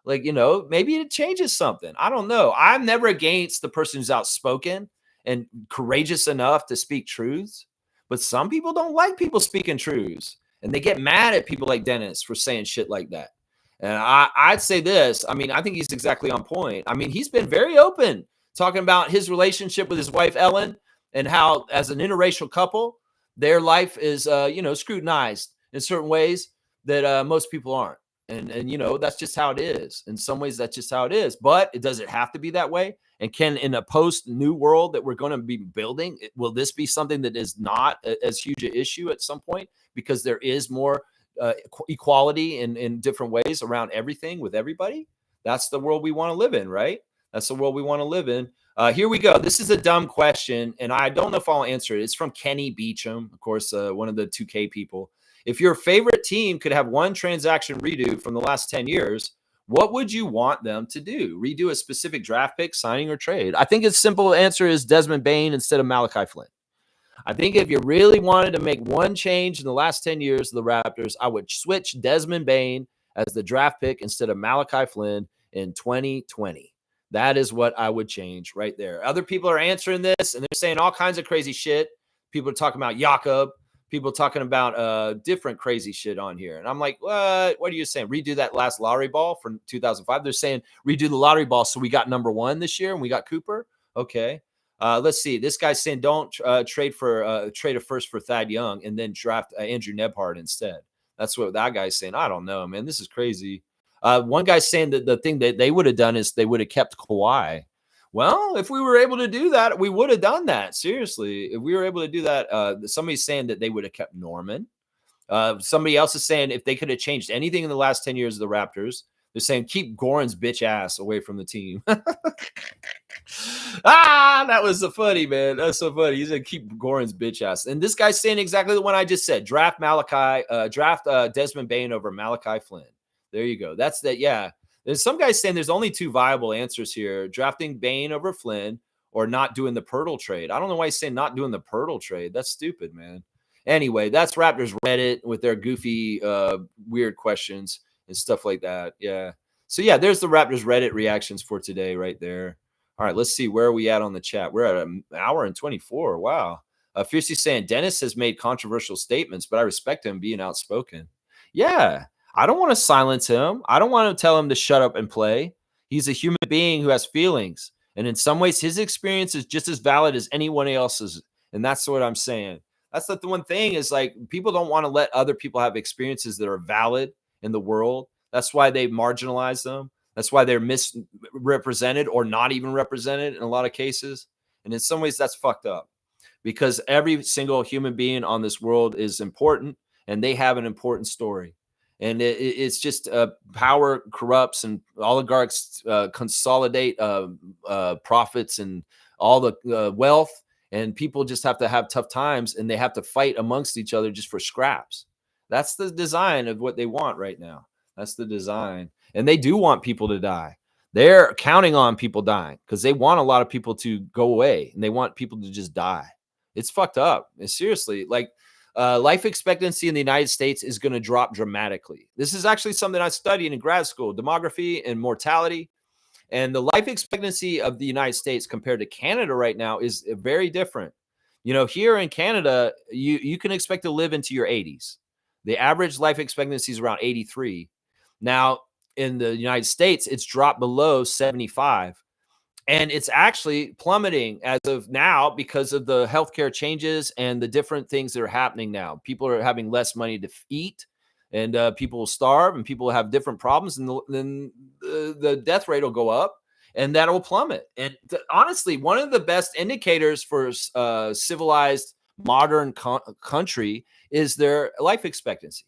Like, maybe it changes something. I don't know. I'm never against the person who's outspoken and courageous enough to speak truths. But some people don't like people speaking truths. And they get mad at people like Dennis for saying shit like that. And I'd say this. I mean, I think he's exactly on point. I mean, he's been very open talking about his relationship with his wife, Ellen, and how, as an interracial couple, their life is, scrutinized in certain ways that most people aren't. And that's just how it is. In some ways, that's just how it is. But does it have to be that way? And can, in a post-new world that we're going to be building, will this be something that is not as huge an issue at some point? Because there is more equality in different ways around everything with everybody. That's the world we want to live in, right? That's the world we want to live in. Here we go. This is a dumb question, and I don't know if I'll answer it. It's from Kenny Beecham, of course, one of the 2K people. If your favorite team could have one transaction redo from the last 10 years, what would you want them to do? Redo a specific draft pick, signing, or trade? I think its simple answer is Desmond Bane instead of Malachi Flynn. I think if you really wanted to make one change in the last 10 years of the Raptors, I would switch Desmond Bane as the draft pick instead of Malachi Flynn in 2020. That is what I would change right there. Other people are answering this, and they're saying all kinds of crazy shit. People are talking about Jakob. People talking about different crazy shit on here. And I'm like, what are you saying? Redo that last lottery ball from 2005? They're saying redo the lottery ball so we got number one this year and we got Cooper? Okay. Let's see. This guy's saying don't trade a first for Thad Young and then draft Andrew Nebhard instead. That's what that guy's saying. I don't know, man. This is crazy. One guy's saying that the thing that they would have done is they would have kept Kawhi. Well, if we were able to do that, we would have done that. Seriously, if we were able to do that, somebody's saying that they would have kept Norman. Somebody else is saying if they could have changed anything in the last 10 years of the Raptors, they're saying keep Goran's bitch ass away from the team. That was so funny, man. That's so funny. He's going to keep Goran's bitch ass. And this guy's saying exactly the one I just said. Draft Desmond Bane over Malachi Flynn. There you go. That's that. Yeah. There's some guys saying there's only two viable answers here: drafting Bane over Flynn or not doing the Pirtle trade. I don't know why he's saying not doing the Pirtle trade. That's stupid, man. Anyway, that's Raptors Reddit with their goofy, weird questions and stuff like that. Yeah. So, yeah, there's the Raptors Reddit reactions for today right there. All right, let's see. Where are we at on the chat? We're at an hour and 24. Wow. Fiercely saying Dennis has made controversial statements, but I respect him being outspoken. Yeah, I don't want to silence him. I don't want to tell him to shut up and play. He's a human being who has feelings. And in some ways, his experience is just as valid as anyone else's. And that's what I'm saying. That's the one thing is like people don't want to let other people have experiences that are valid in the world. That's why they marginalize them. That's why they're misrepresented or not even represented in a lot of cases. And in some ways, that's fucked up because every single human being on this world is important and they have an important story. And it's just power corrupts and oligarchs consolidate profits and all the wealth. And people just have to have tough times and they have to fight amongst each other just for scraps. That's the design of what they want right now. That's the design. And they do want people to die. They're counting on people dying because they want a lot of people to go away and they want people to just die. It's fucked up. It's seriously like life expectancy in the United States is going to drop dramatically. This is actually something I studied in grad school, demography and mortality. And the life expectancy of the United States compared to Canada right now is very different. You know, here in Canada, you can expect to live into your 80s. The average life expectancy is around 83. Now, in the United States, it's dropped below 75. And it's actually plummeting as of now because of the healthcare changes and the different things that are happening now. People are having less money to eat, and people will starve, and people will have different problems, and then the death rate will go up, and that will plummet. And honestly, one of the best indicators for civilized modern country is their life expectancy.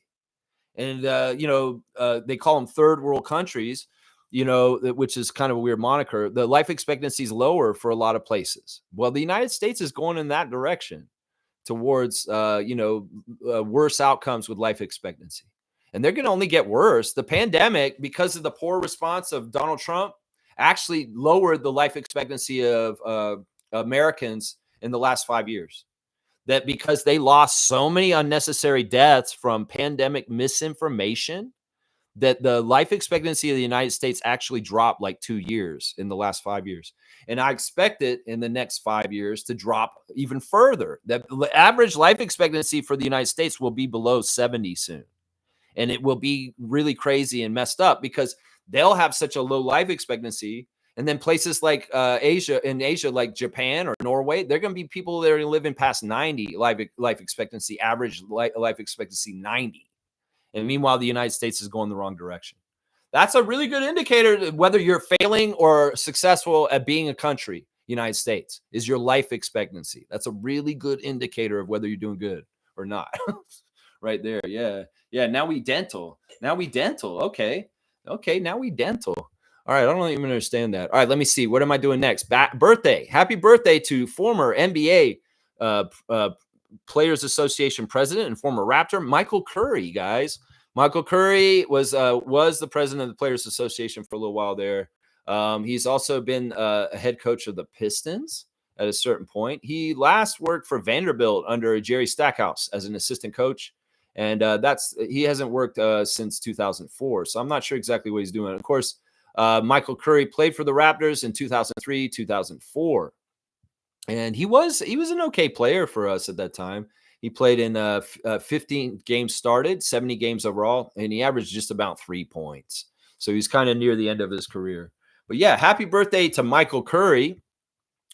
And they call them third world countries, which is kind of a weird moniker. The life expectancy is lower for a lot of places. Well, the United States is going in that direction towards worse outcomes with life expectancy, and they're going to only get worse. The pandemic, because of the poor response of Donald Trump, actually lowered the life expectancy of Americans in the last 5 years. That because they lost so many unnecessary deaths from pandemic misinformation, that the life expectancy of the United States actually dropped like 2 years in the last 5 years. And I expect it in the next 5 years to drop even further. The average life expectancy for the United States will be below 70 soon. And it will be really crazy and messed up because they'll have such a low life expectancy. And then places like Asia, like Japan or Norway, they're going to be people that are living past 90 life expectancy, average life expectancy 90. And meanwhile, the United States is going the wrong direction. That's a really good indicator whether you're failing or successful at being a country. United States is your life expectancy. That's a really good indicator of whether you're doing good or not. Right there. Yeah. Yeah. Now we dental. Okay. Now we dental. All right. I don't even understand that. All right. Let me see. What am I doing next? Birthday. Happy birthday to former NBA Players Association president and former Raptor Michael Curry, guys. Michael Curry was the president of the Players Association for a little while there. He's also been a head coach of the Pistons at a certain point. He last worked for Vanderbilt under Jerry Stackhouse as an assistant coach, and he hasn't worked since 2004. So I'm not sure exactly what he's doing. Of course, Michael Curry played for the Raptors in 2003, 2004. And he was an okay player for us at that time. He played in 15 games started, 70 games overall, and he averaged just about 3 points. So he's kind of near the end of his career. But yeah, happy birthday to Michael Curry,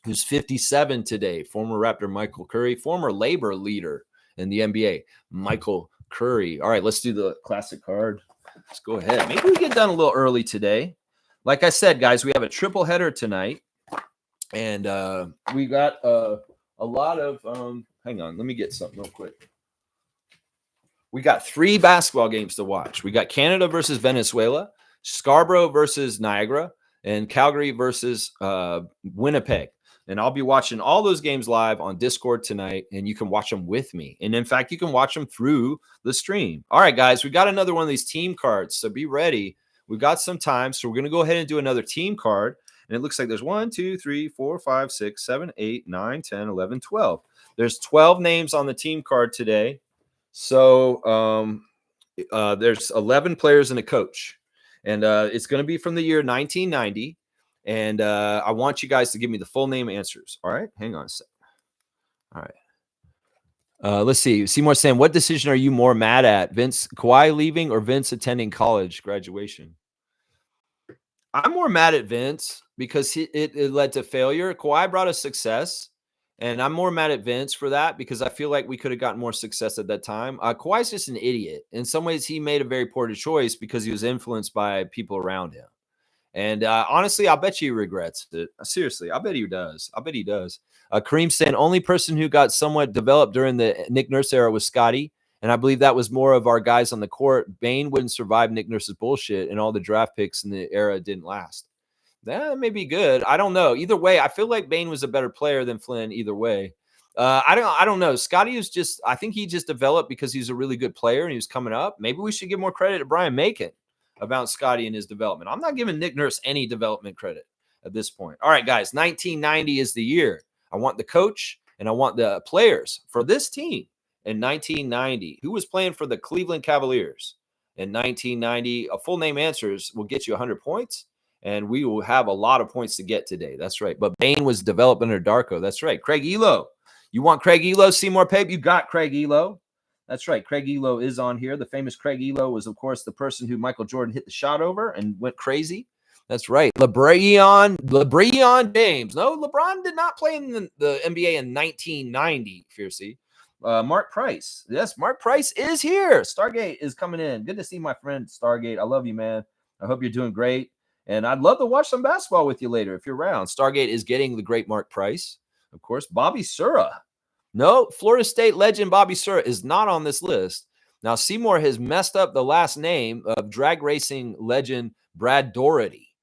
who's 57 today. Former Raptor Michael Curry, former labor leader in the NBA, Michael Curry. All right, let's do the classic card. Let's go ahead. Maybe we get done a little early today. Like I said, guys, we have a triple header tonight. And we got a lot of hang on, let me get something real quick. We got 3 basketball games to watch. We got Canada versus Venezuela, Scarborough versus Niagara, and Calgary versus Winnipeg. And I'll be watching all those games live on Discord tonight, and you can watch them with me. And in fact, you can watch them through the stream. All right, guys, we got another one of these team cards, so be ready. We've got some time, so we're going to go ahead and do another team card. And it looks like there's 1, 2, 3, 4, 5, 6, 7, 8, 9, 10, 11, 12. There's 12 names on the team card today. So there's 11 players and a coach. And it's going to be from the year 1990. And I want you guys to give me the full name answers. All right, hang on a sec. All right. Let's see. Seymour saying, what decision are you more mad at? Vince Kawhi leaving or Vince attending college graduation? I'm more mad at Vince because it led to failure. Kawhi brought us success, and I'm more mad at Vince for that because I feel like we could have gotten more success at that time. Kawhi's just an idiot. In some ways, he made a very poor choice because he was influenced by people around him. And honestly, I bet you he regrets it. Seriously, I bet he does. I bet he does. Kareem saying, only person who got somewhat developed during the Nick Nurse era was Scotty. And I believe that was more of our guys on the court. Bane wouldn't survive Nick Nurse's bullshit, and all the draft picks in the era didn't last. That may be good. I don't know. Either way, I feel like Bane was a better player than Flynn. Either way, I don't know. Scotty was just. I think he just developed because he's a really good player and he was coming up. Maybe we should give more credit to Brian Macon about Scotty and his development. I'm not giving Nick Nurse any development credit at this point. All right, guys. 1990 is the year. I want the coach and I want the players for this team. In 1990, who was playing for the Cleveland Cavaliers in 1990? A full name answers will get you 100 points, and we will have a lot of points to get today. That's right. But Bane was developed under Darko. That's right. Craig Elo. You want Craig Elo, Seymour Pape? You got Craig Elo. That's right. Craig Elo is on here. The famous Craig Elo was, of course, the person who Michael Jordan hit the shot over and went crazy. That's right. LeBron James. No, LeBron did not play in the NBA in 1990, Fiercey. Mark Price. Yes, Mark Price is here. Stargate is coming in. Good to see my friend Stargate. I love you, man. I hope you're doing great. And I'd love to watch some basketball with you later if you're around. Stargate is getting the great Mark Price. Of course, Bobby Sura. No, Florida State legend Bobby Sura is not on this list. Now, Seymour has messed up the last name of drag racing legend Brad Doherty.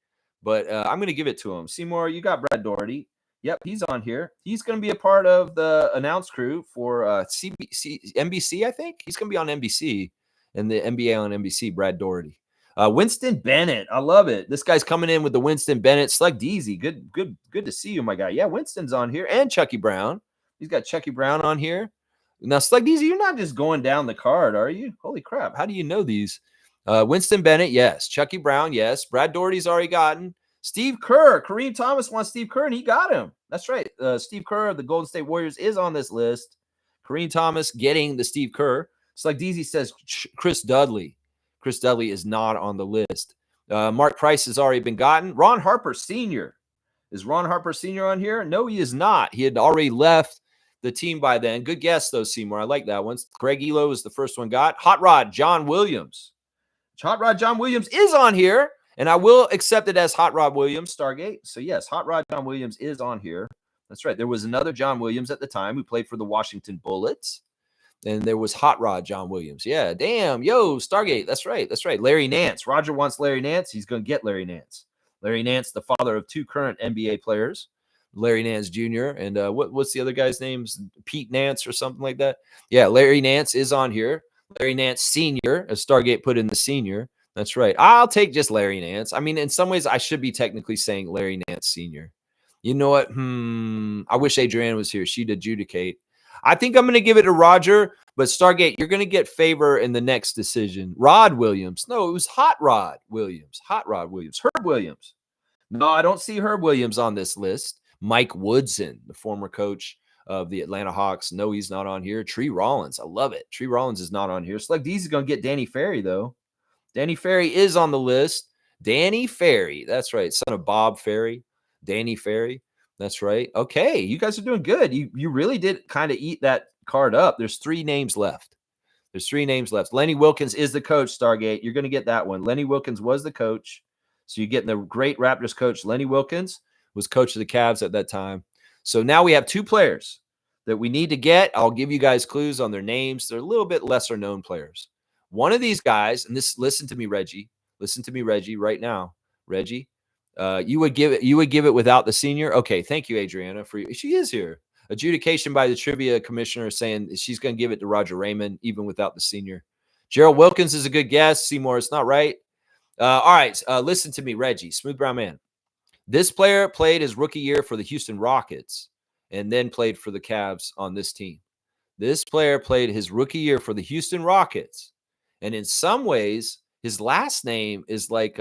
But I'm going to give it to him. Seymour, you got Brad Doherty. Yep, he's on here. He's going to be a part of the announce crew for NBC, I think. He's going to be on NBC and the NBA on NBC, Brad Doherty. Winston Bennett. I love it. This guy's coming in with the Winston Bennett. Slug Deezy. Good to see you, my guy. Yeah, Winston's on here. And Chucky Brown. He's got Chucky Brown on here. Now, Slug Deezy, you're not just going down the card, are you? Holy crap. How do you know these? Winston Bennett, yes. Chucky Brown, yes. Brad Doherty's already gotten. Steve Kerr. Kareem Thomas wants Steve Kerr, and he got him. That's right. Steve Kerr of the Golden State Warriors is on this list. Kareem Thomas getting the Steve Kerr. It's like Deezy says, Chris Dudley. Chris Dudley is not on the list. Mark Price has already been gotten. Ron Harper Sr. Is Ron Harper Sr. on here? No, he is not. He had already left the team by then. Good guess, though, Seymour. I like that one. Greg Elo is the first one got. Hot Rod John Williams. Hot Rod John Williams is on here. And I will accept it as Hot Rod Williams, Stargate. So, yes, Hot Rod John Williams is on here. That's right. There was another John Williams at the time who played for the Washington Bullets. And there was Hot Rod John Williams. Yeah, damn. Yo, Stargate. That's right. That's right. Larry Nance. Roger wants Larry Nance. He's going to get Larry Nance. Larry Nance, the father of two current NBA players, Larry Nance Jr. And what's the other guy's name? Pete Nance or something like that. Yeah, Larry Nance is on here. Larry Nance Sr., as Stargate put in the senior. That's right. I'll take just Larry Nance. I mean, in some ways, I should be technically saying Larry Nance Sr. You know what? I wish Adriana was here. She'd adjudicate. I think I'm going to give it to Roger, but Stargate, you're going to get favor in the next decision. Rod Williams. No, it was Hot Rod Williams. Hot Rod Williams. Herb Williams. No, I don't see Herb Williams on this list. Mike Woodson, the former coach of the Atlanta Hawks. No, he's not on here. Tree Rollins. I love it. Tree Rollins is not on here. Select D's is going to get Danny Ferry, though. Danny Ferry is on the list. Danny Ferry. That's right. Son of Bob Ferry. Danny Ferry. That's right. Okay. You guys are doing good. You really did kind of eat that card up. There's 3 names left. Lenny Wilkens is the coach, Stargate. You're going to get that one. Lenny Wilkens was the coach. So you're getting the great Raptors coach. Lenny Wilkens was coach of the Cavs at that time. So now we have 2 players that we need to get. I'll give you guys clues on their names. They're a little bit lesser known players. One of these guys, and this, listen to me, Reggie. Listen to me, Reggie, right now. Reggie, you would give it without the senior? Okay, thank you, Adriana. She is here. Adjudication by the trivia commissioner saying she's going to give it to Roger Raymond, even without the senior. Gerald Wilkins is a good guess. Seymour, it's not right. All right, listen to me, Reggie, Smooth Brown Man. This player played his rookie year for the Houston Rockets and then played for the Cavs on this team. This player played his rookie year for the Houston Rockets. And in some ways, his last name is like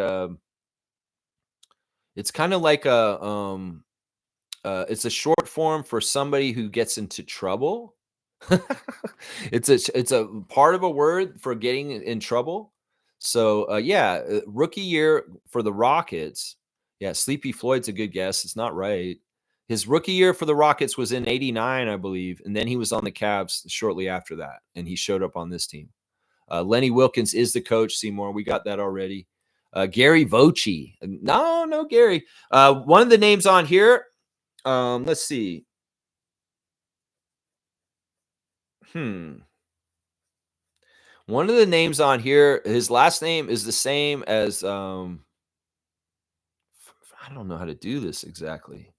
It's kind of like it's a short form for somebody who gets into trouble. It's a part of a word for getting in trouble. So, yeah, rookie year for the Rockets. Yeah, Sleepy Floyd's a good guess. It's not right. His rookie year for the Rockets was in '89, I believe, and then he was on the Cavs shortly after that, and he showed up on this team. Lenny Wilkins is the coach, Seymour. We got that already. Gary Voci. No, Gary. One of the names on here, let's see. One of the names on here, his last name is the same as I don't know how to do this exactly.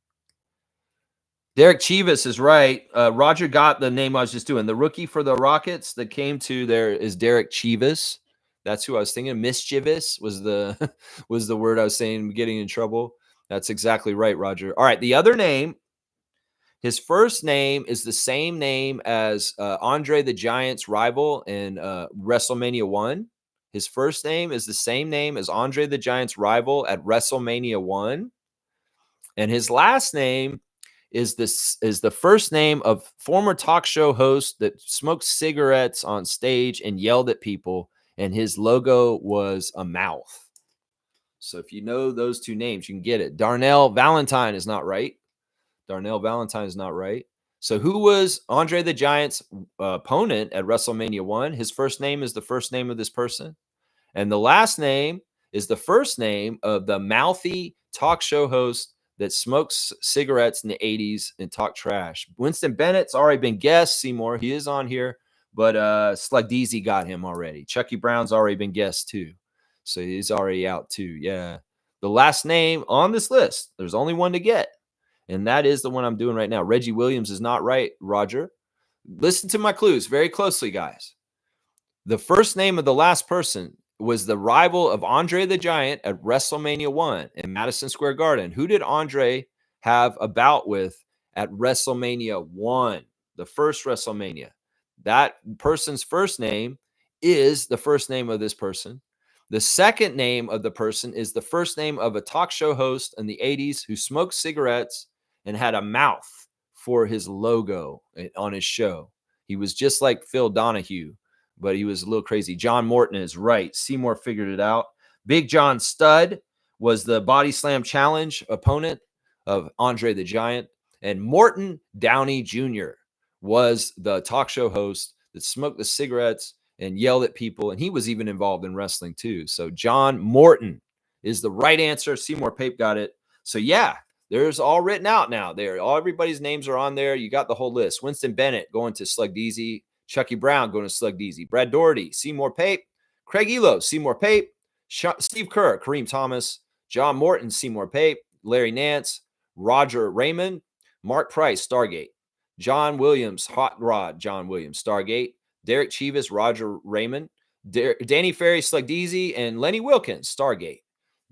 Derek Chivas is right. Roger got the name I was just doing. The rookie for the Rockets that came to there is Derek Chivas. That's who I was thinking. Mischievous was the was the word I was saying, getting in trouble. That's exactly right, Roger. All right, the other name, his first name is the same name as Andre the Giant's rival in WrestleMania 1. His first name is the same name as Andre the Giant's rival at WrestleMania 1. And his last name is the first name of former talk show host that smoked cigarettes on stage and yelled at people, and his logo was a mouth. So if you know those two names, you can get it. Darnell Valentine is not right. Darnell Valentine is not right. So who was Andre the Giant's opponent at WrestleMania 1? His first name is the first name of this person. And the last name is the first name of the mouthy talk show host that smokes cigarettes in the 80s and talk trash. Winston Bennett's already been guessed. Seymour, he is on here, but Slugdeezy got him already. Chucky Brown's already been guessed too. So he's already out too. Yeah. The last name on this list, there's only one to get. And that is the one I'm doing right now. Reggie Williams is not right, Roger. Listen to my clues very closely, guys. The first name of the last person was the rival of Andre the Giant at WrestleMania 1 in Madison Square Garden. Who did Andre have a bout with at WrestleMania 1? The first WrestleMania. That person's first name is the first name of this person. The second name of the person is the first name of a talk show host in the 80s who smoked cigarettes and had a mouth for his logo on his show. He was just like Phil Donahue, but he was a little crazy. John Morton is right. Seymour figured it out. Big John Studd was the Body Slam Challenge opponent of Andre the Giant. And Morton Downey Jr. was the talk show host that smoked the cigarettes and yelled at people. And he was even involved in wrestling too. So John Morton is the right answer. Seymour Pape got it. So yeah, there's all written out now. There, all everybody's names are on there. You got the whole list. Winston Bennett going to Slugdeezy. Chucky Brown going to Slugdeezy. Brad Doherty, Seymour Pape. Craig Elo, Seymour Pape. Steve Kerr, Kareem Thomas. John Morton, Seymour Pape. Larry Nance, Roger Raymond. Mark Price, Stargate. John Williams, Hot Rod, John Williams, Stargate. Derek Chivas, Roger Raymond. Danny Ferry, Slugdeezy, and Lenny Wilkins, Stargate.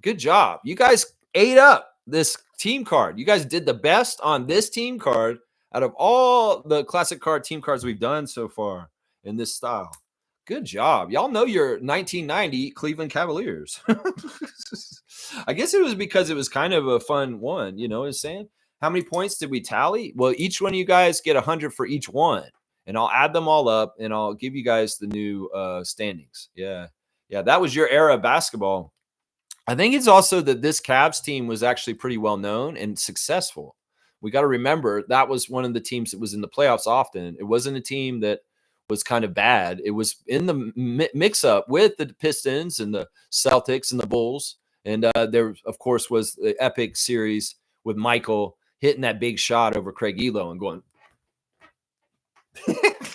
Good job. You guys ate up this team card. You guys did the best on this team card out of all the classic card team cards we've done so far in this style. Good job. Y'all know your 1990 Cleveland Cavaliers. I guess it was because it was kind of a fun one, you know what I'm saying? How many points did we tally? Well, each one of you guys get 100 for each one. And I'll add them all up and I'll give you guys the new standings. Yeah. Yeah, that was your era of basketball. I think it's also that this Cavs team was actually pretty well known and successful. We got to remember that was one of the teams that was in the playoffs often. It wasn't a team that was kind of bad. It was in the mix up with the Pistons and the Celtics and the Bulls. And there, of course, was the epic series with Michael hitting that big shot over Craig Elo and going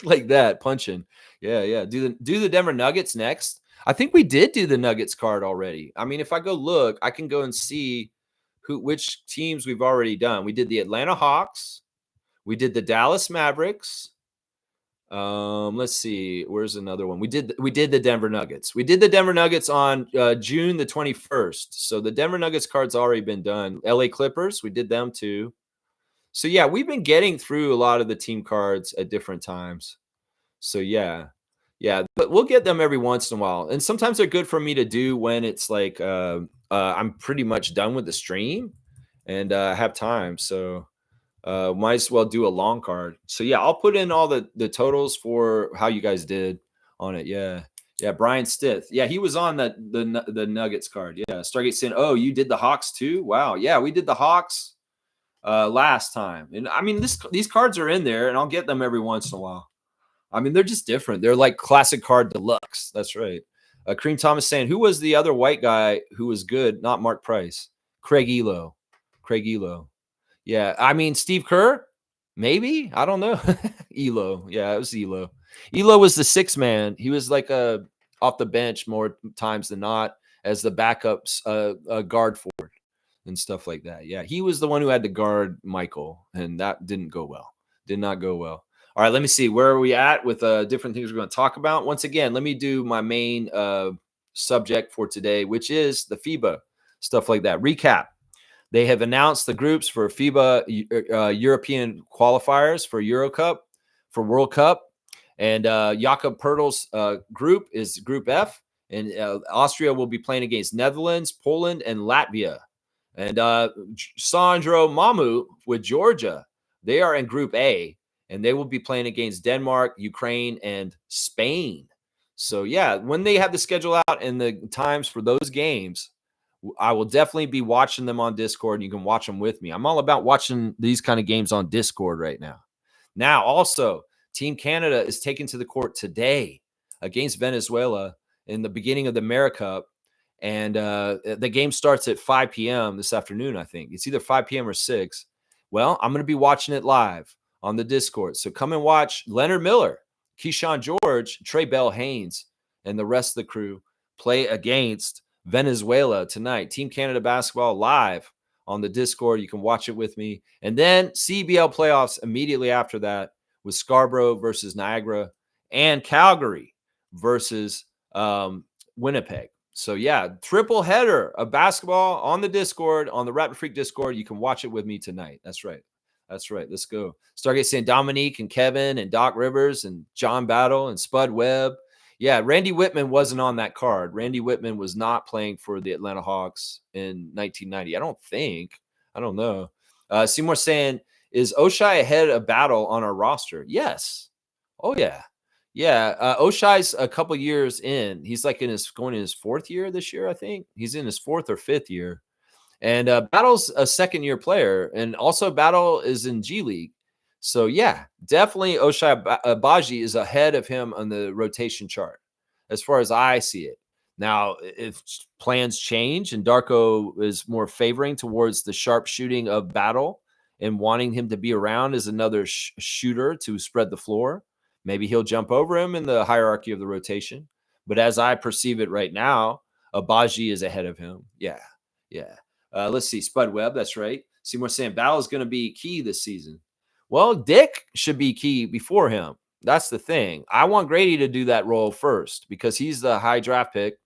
like that, punching. Yeah. Do the Denver Nuggets next. I think we did do the Nuggets card already. I mean, if I go look, I can go and see which teams we've already done. We did the Atlanta Hawks. We did the Dallas Mavericks. Let's see. Where's another one? We did the Denver Nuggets. We did the Denver Nuggets on June the 21st. So the Denver Nuggets card's already been done. LA Clippers, we did them too. So yeah, we've been getting through a lot of the team cards at different times. So yeah. Yeah, but we'll get them every once in a while, and sometimes they're good for me to do when it's like, I'm pretty much done with the stream and, have time, so, might as well do a long card. So, yeah, I'll put in all the totals for how you guys did on it, yeah. Yeah, Brian Stith. Yeah, he was on the Nuggets card, yeah. Stargate saying, "Oh, you did the Hawks too? Wow." Yeah, we did the Hawks, last time, and, I mean, these cards are in there, and I'll get them every once in a while. I mean, they're just different. They're like classic card deluxe. That's right. Cream Thomas saying, who was the other white guy who was good? Not Mark Price. Craig Elo. Craig Elo. Yeah. I mean, Steve Kerr? Maybe. I don't know. Elo. Yeah, it was Elo. Elo was the sixth man. He was like off the bench more times than not as the backups guard forward and stuff like that. Yeah, he was the one who had to guard Michael, and that didn't go well. Did not go well. All right, let me see. Where are we at with different things we're going to talk about? Once again, let me do my main subject for today, which is the FIBA, stuff like that. Recap. They have announced the groups for FIBA European qualifiers for Euro Cup, for World Cup. And Jakob Pertl's group is Group F. And Austria will be playing against Netherlands, Poland, and Latvia. And Sandro Mamu with Georgia, they are in Group A, and they will be playing against Denmark, Ukraine, and Spain. So, yeah, when they have the schedule out and the times for those games, I will definitely be watching them on Discord. You can watch them with me. I'm all about watching these kind of games on Discord right now. Now, also, Team Canada is taken to the court today against Venezuela in the beginning of the AmeriCup. And the game starts at 5 p.m. this afternoon, I think. It's either 5 p.m. or 6. Well, I'm going to be watching it live on the Discord. So come and watch Leonard Miller, Keyshawn George, Trey Bell Haynes, and the rest of the crew play against Venezuela tonight. Team Canada basketball live on the Discord. You can watch it with me. And then CBL playoffs immediately after that with Scarborough versus Niagara and Calgary versus Winnipeg. So, yeah, triple header of basketball on the Discord, on the Raptor Freak Discord. You can watch it with me tonight. That's right. That's right. Let's go. Stargate saying Dominique and Kevin and Doc Rivers and John Battle and Spud Webb. Yeah, Randy Whitman wasn't on that card. Randy Whitman was not playing for the Atlanta Hawks in 1990. I don't think. I don't know. Seymour saying, is Oshai ahead of Battle on our roster? Yes. Oh, yeah. Yeah, Oshai's a couple years in. He's like going in his fourth year this year, I think. He's in his fourth or fifth year. And Battle's a second-year player. And also Battle is in G League. So, yeah, definitely Oshai Baji is ahead of him on the rotation chart as far as I see it. Now, if plans change and Darko is more favoring towards the sharp shooting of Battle and wanting him to be around as another shooter to spread the floor, maybe he'll jump over him in the hierarchy of the rotation. But as I perceive it right now, Abaji is ahead of him. Yeah, yeah. Let's see. Spud Webb, that's right. Seymour saying Battle is going to be key this season. Well, Dick should be key before him. That's the thing. I want Grady to do that role first because he's the high draft pick,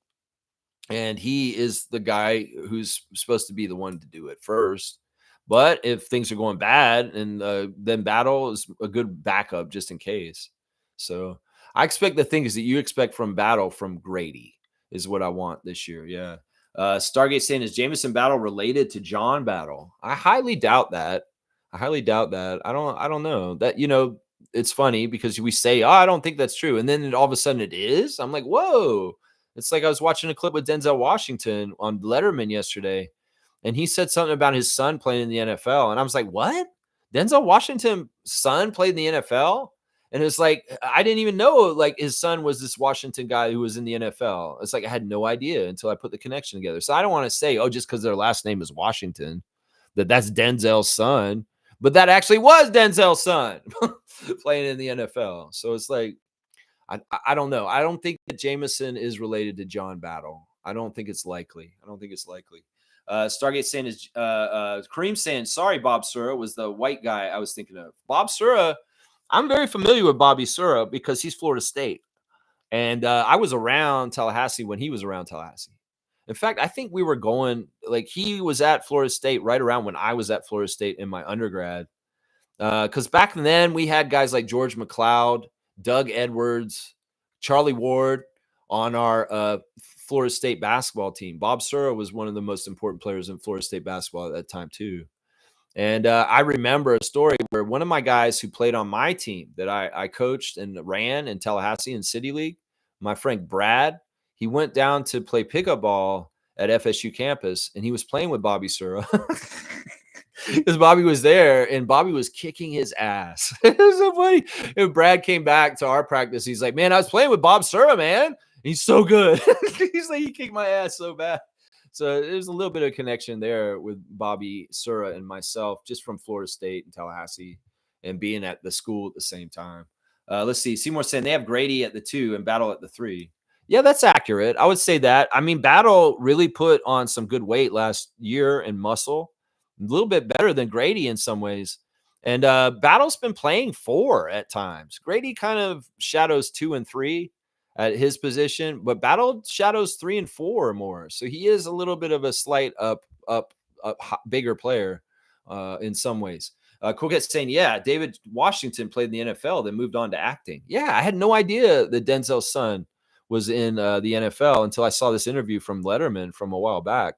and he is the guy who's supposed to be the one to do it first. But if things are going bad, and then Battle is a good backup just in case. So I expect the things that you expect from Battle from Grady is what I want this year. Yeah. Stargate saying, is Jameson Battle related to John Battle? I highly doubt that. I don't know that, it's funny because we say, oh, I don't think that's true. And then all of a sudden it is. I'm like, whoa. It's like I was watching a clip with Denzel Washington on Letterman yesterday, and he said something about his son playing in the NFL. And I was like, what? Denzel Washington's son played in the NFL? And it's like, I didn't even know like his son was this Washington guy who was in the NFL. It's like I had no idea until I put the connection together. So I don't want to say, oh, just because their last name is Washington, that's Denzel's son. But that actually was Denzel's son playing in the NFL. So it's like, I don't know. I don't think that Jameson is related to John Battle. I don't think it's likely. Stargate saying is Kareem saying, sorry, Bob Sura was the white guy I was thinking of. Bob Sura, I'm very familiar with Bobby Sura because he's Florida State. And I was around Tallahassee when he was around Tallahassee. In fact, I think we were going, like he was at Florida State right around when I was at Florida State in my undergrad. Because back then we had guys like George McLeod, Doug Edwards, Charlie Ward on our Florida State basketball team. Bob Sura was one of the most important players in Florida State basketball at that time too. And I remember a story where one of my guys who played on my team that I coached and ran in Tallahassee in City League, my friend Brad, he went down to play pickup ball at FSU campus, and he was playing with Bobby Sura because Bobby was there, and Bobby was kicking his ass. It was so funny. And Brad came back to our practice. He's like, "Man, I was playing with Bob Sura, man. He's so good." He's like, "He kicked my ass so bad." So there's a little bit of connection there with Bobby Sura and myself, just from Florida State and Tallahassee, and being at the school at the same time. Let's see. Seymour saying they have Grady at the 2 and Battle at the 3. Yeah, that's accurate. I would say that. I mean, Battle really put on some good weight last year and muscle, a little bit better than Grady in some ways. And Battle's been playing 4 at times. Grady kind of shadows 2 and 3 at his position, but Battle shadows 3 and 4 more. So he is a little bit of a slight bigger player in some ways. Coquette's saying, yeah, David Washington played in the NFL, then moved on to acting. Yeah, I had no idea that Denzel's son was in the NFL until I saw this interview from Letterman from a while back.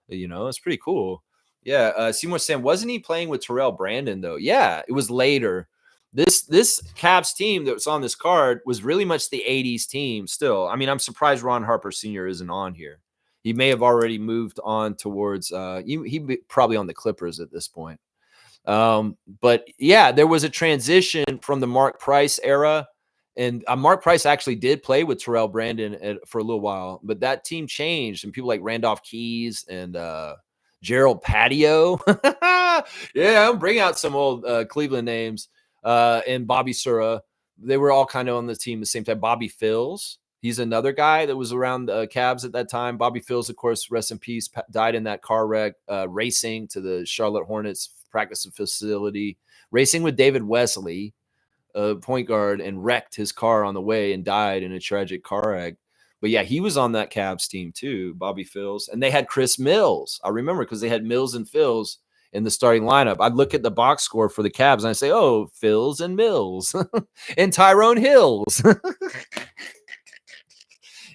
You know, it's pretty cool. Yeah, Seymour saying, wasn't he playing with Terrell Brandon, though? Yeah, it was later. This Cavs team that was on this card was really much the 80s team still. I mean, I'm surprised Ron Harper Sr. isn't on here. He may have already moved on towards he probably on the Clippers at this point. But yeah, there was a transition from the Mark Price era, and Mark Price actually did play with Terrell Brandon for a little while, but that team changed, and people like Randolph Keys and Gerald Patio. Yeah, I'm bringing out some old Cleveland names. And Bobby Sura, they were all kind of on the team at the same time. Bobby Phils, he's another guy that was around the Cavs at that time. Bobby Phils, of course, rest in peace, died in that car wreck racing to the Charlotte Hornets practice facility, racing with David Wesley, point guard, and wrecked his car on the way and died in a tragic car wreck. But yeah, he was on that Cavs team too, Bobby Phils. And they had Chris Mills. I remember because they had Mills and Phils in the starting lineup. I'd look at the box score for the Cavs and I say, oh, Phils and Mills and Tyrone Hills.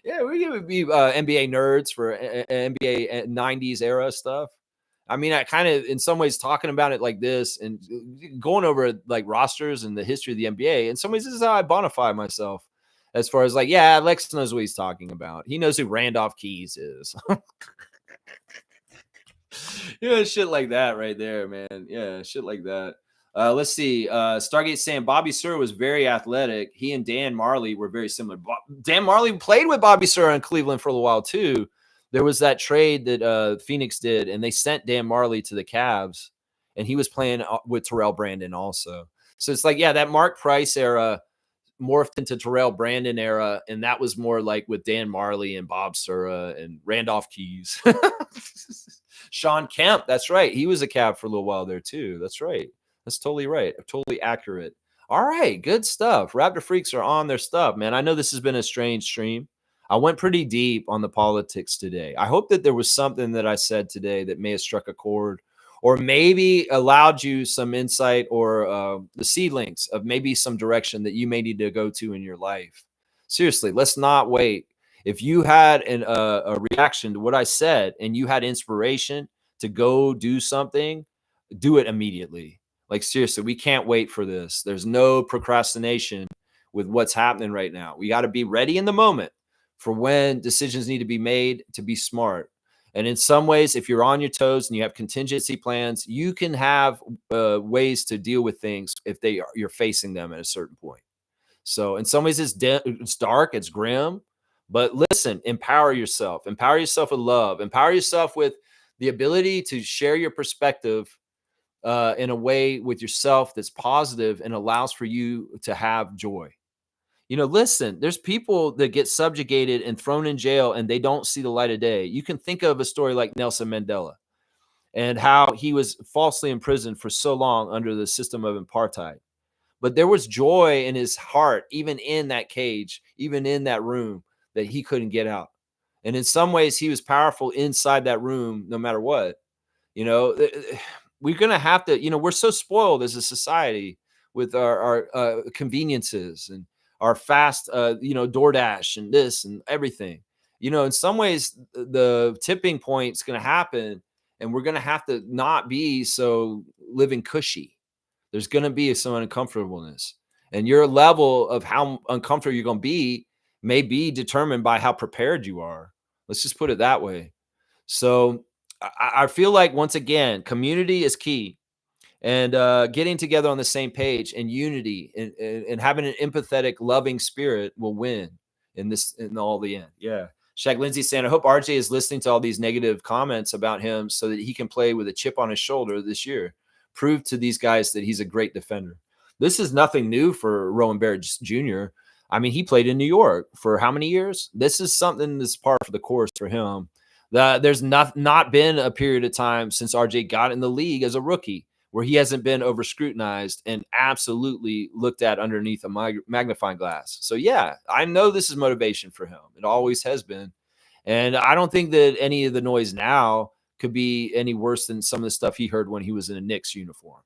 Yeah, we would be NBA nerds for NBA 90s era stuff. I mean, I kind of, in some ways, talking about it like this and going over like rosters and the history of the NBA, in some ways, this is how I bonify myself as far as like, yeah, Lex knows what he's talking about. He knows who Randolph Keys is. Shit like that right there, man. Yeah, shit like that. Let's see. Stargate saying Bobby Sura was very athletic. He and Dan Marley were very similar. Dan Marley played with Bobby Sura in Cleveland for a little while too. There was that trade that Phoenix did, and they sent Dan Marley to the Cavs, and he was playing with Terrell Brandon also. So it's like, yeah, that Mark Price era morphed into Terrell Brandon era, and that was more like with Dan Marley and Bob Sura and Randolph Keys. Sean Kemp, that's right. He was a Cav for a little while there too. That's right. That's totally right. Totally accurate. All right, good stuff. Raptor Freaks are on their stuff, man. I know this has been a strange stream. I went pretty deep on the politics today. I hope that there was something that I said today that may have struck a chord or maybe allowed you some insight or the seedlings of maybe some direction that you may need to go to in your life. Seriously, let's not wait. If you had a reaction to what I said and you had inspiration to go do something, do it immediately. Like, seriously, we can't wait for this. There's no procrastination with what's happening right now. We got to be ready in the moment for when decisions need to be made to be smart. And in some ways, if you're on your toes and you have contingency plans, you can have ways to deal with things if you're facing them at a certain point. So in some ways, it's dark, it's grim. But listen, empower yourself with love, empower yourself with the ability to share your perspective in a way with yourself that's positive and allows for you to have joy. Listen, there's people that get subjugated and thrown in jail and they don't see the light of day. You can think of a story like Nelson Mandela and how he was falsely imprisoned for so long under the system of apartheid. But there was joy in his heart, even in that cage, even in that room, that he couldn't get out. And in some ways, he was powerful inside that room, no matter what. We're going to have to, we're so spoiled as a society with our conveniences and our fast, DoorDash and this and everything. In some ways, the tipping point is going to happen, and we're going to have to not be so living cushy. There's going to be some uncomfortableness, and your level of how uncomfortable you're going to be may be determined by how prepared you are. Let's just put it that way. So I feel like, once again, community is key, and getting together on the same page and unity and having an empathetic, loving spirit will win in all the end. Yeah. Shaq Lindsay saying, I hope RJ is listening to all these negative comments about him so that he can play with a chip on his shoulder this year. Prove to these guys that he's a great defender. This is nothing new for Rowan Barrett Jr. I mean, he played in New York for how many years? This is something that's par for the course for him. There's not been a period of time since RJ got in the league as a rookie where he hasn't been over scrutinized and absolutely looked at underneath a magnifying glass. So yeah, I know this is motivation for him. It always has been. And I don't think that any of the noise now could be any worse than some of the stuff he heard when he was in a Knicks uniform.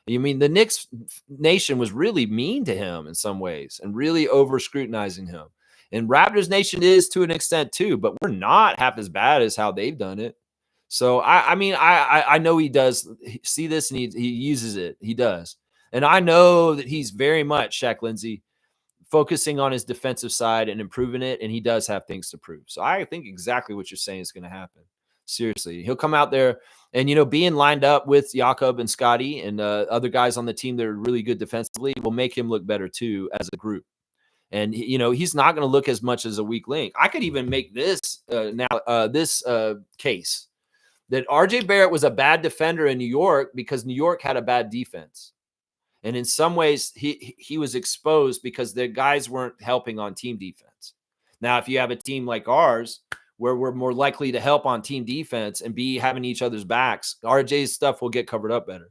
You mean the Knicks nation was really mean to him in some ways and really over scrutinizing him. And Raptors nation is to an extent too, but we're not half as bad as how they've done it. So I know he does see this and he uses it. He does. And I know that he's very much, Shaq Lindsay, focusing on his defensive side and improving it. And he does have things to prove. So I think exactly what you're saying is going to happen. Seriously, he'll come out there and, being lined up with Jakob and Scotty and other guys on the team that are really good defensively will make him look better too as a group. And, he's not going to look as much as a weak link. I could even make this case that RJ Barrett was a bad defender in New York because New York had a bad defense. And in some ways, he was exposed because the guys weren't helping on team defense. Now, if you have a team like ours, where we're more likely to help on team defense and be having each other's backs, RJ's stuff will get covered up better.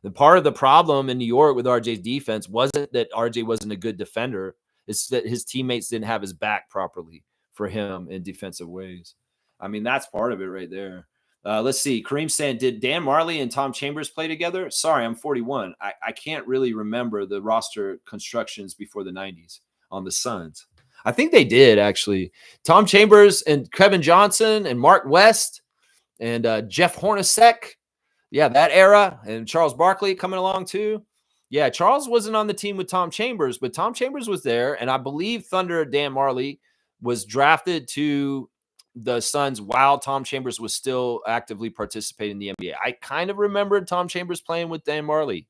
The part of the problem in New York with RJ's defense wasn't that RJ wasn't a good defender. It's that his teammates didn't have his back properly for him in defensive ways. I mean, that's part of it right there. Let's see. Kareem saying, did Dan Marley and Tom Chambers play together? Sorry, I'm 41. I can't really remember the roster constructions before the 90s on the Suns. I think they did, actually. Tom Chambers and Kevin Johnson and Mark West and Jeff Hornacek. Yeah, that era. And Charles Barkley coming along too. Yeah, Charles wasn't on the team with Tom Chambers, but Tom Chambers was there. And I believe Thunder Dan Marley was drafted to the Suns while Tom Chambers was still actively participating in the NBA. I kind of remembered Tom Chambers playing with Dan Marley.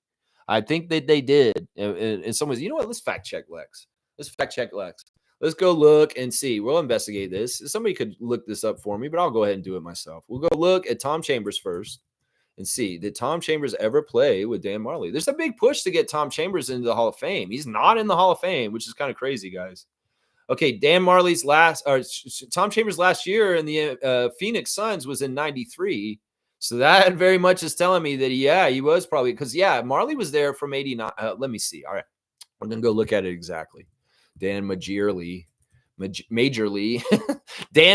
I think that they did. In some ways, you know what? Let's fact check Lex. Let's go look and see. We'll investigate this. Somebody could look this up for me, but I'll go ahead and do it myself. We'll go look at Tom Chambers first and see, did Tom Chambers ever play with Dan Marley? There's a big push to get Tom Chambers into the Hall of Fame. He's not in the Hall of Fame, which is kind of crazy, guys. Okay, Tom Chambers' last year in the Phoenix Suns was in 93. So that very much is telling me that, he was probably, because, Marley was there from 89. Let me see. All right, we're going to go look at it exactly. Dan Majorly, Dan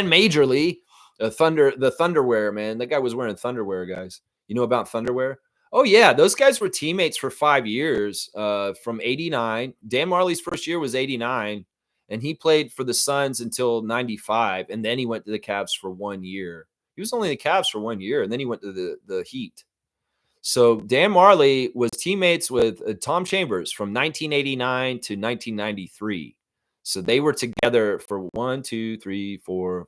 Majorly, the Thunderwear, man. That guy was wearing Thunderwear, guys. You know about Thunderwear? Oh, yeah. Those guys were teammates for 5 years from 89. Dan Marley's first year was 89, and he played for the Suns until 95, and then he went to the Cavs for 1 year. He was only in the Cavs for 1 year, and then he went to the Heat. So Dan Marley was teammates with Tom Chambers from 1989 to 1993. So they were together for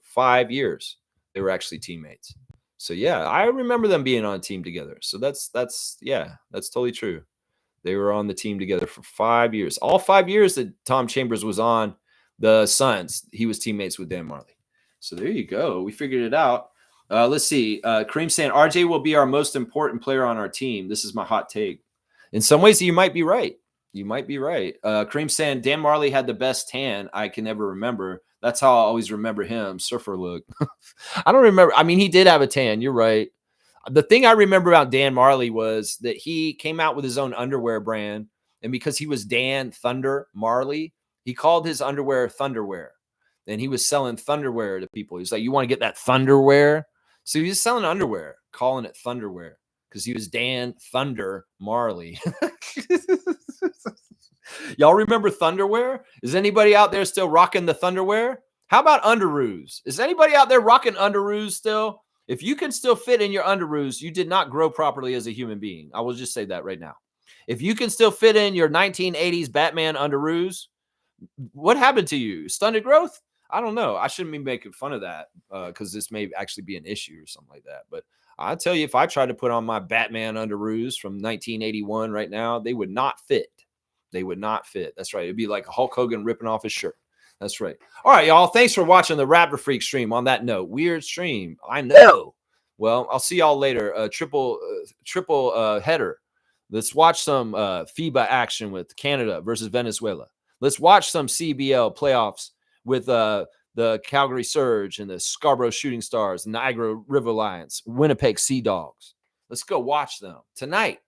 5 years. They were actually teammates. So I remember them being on a team together. So that's totally true. They were on the team together for 5 years. All 5 years that Tom Chambers was on the Suns, he was teammates with Dan Marley. So there you go. We figured it out. Let's see. Kareem saying, RJ will be our most important player on our team. This is my hot take. In some ways, you might be right. Kareem saying, Dan Marley had the best tan I can ever remember. That's how I always remember him. Surfer look. I don't remember. I mean, he did have a tan. You're right. The thing I remember about Dan Marley was that he came out with his own underwear brand. And because he was Dan Thunder Marley, he called his underwear Thunderwear. And he was selling Thunderwear to people. He's like, you want to get that Thunderwear? So he was selling underwear, calling it Thunderwear, because he was Dan Thunder Marley. Y'all remember Thunderwear? Is anybody out there still rocking the Thunderwear? How about underoos? Is anybody out there rocking underoos still? If you can still fit in your underoos, you did not grow properly as a human being. I will just say that right now. If you can still fit in your 1980s Batman underoos, what happened to you? Stunted growth? I don't know. I shouldn't be making fun of that because this may actually be an issue or something like that. But I tell you, if I tried to put on my Batman underoos from 1981 right now, they would not fit. They would not fit. That's right. It'd be like Hulk Hogan ripping off his shirt. That's right. All right, y'all. Thanks for watching the Raptor Freak stream. On that note, weird stream. I know. Well, I'll see y'all later. Triple header. Let's watch some FIBA action with Canada versus Venezuela. Let's watch some CBL playoffs with the Calgary Surge and the Scarborough Shooting Stars, Niagara River Lions, Winnipeg Sea Dogs. Let's go watch them tonight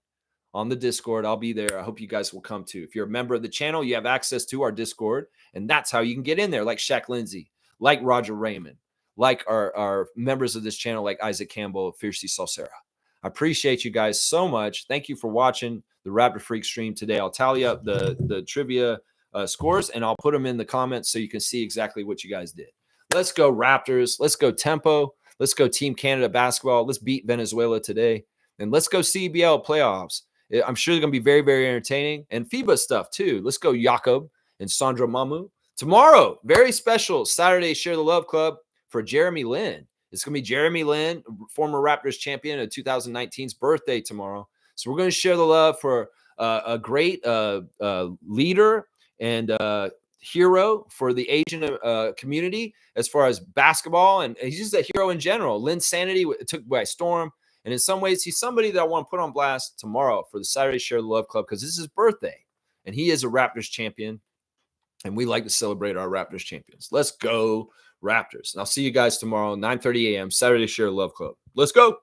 on the Discord. I'll be there. I hope you guys will come too. If you're a member of the channel, you have access to our Discord, and that's how you can get in there, like Shaq Lindsay, like Roger Raymond, like our members of this channel, like Isaac Campbell, Fiercey Salsera. I appreciate you guys so much. Thank you for watching the Raptor Freak stream today. I'll tally up the trivia scores, and I'll put them in the comments so you can see exactly what you guys did. Let's go Raptors. Let's go Tempo. Let's go Team Canada basketball. Let's beat Venezuela today. And let's go CBL playoffs. I'm sure they're going to be very, very entertaining. And FIBA stuff too. Let's go Jakob and Sandro Mamu. Tomorrow, very special Saturday Share the Love Club for Jeremy Lin. It's going to be Jeremy Lin, former Raptors champion of 2019's birthday tomorrow. So we're going to share the love for a great leader and hero for the Asian community as far as basketball. And he's just a hero in general. Lin's sanity took by storm. And in some ways, he's somebody that I want to put on blast tomorrow for the Saturday Share the Love Club because this is his birthday. And he is a Raptors champion. And we like to celebrate our Raptors champions. Let's go Raptors. And I'll see you guys tomorrow, 9:30 a.m., Saturday Share the Love Club. Let's go.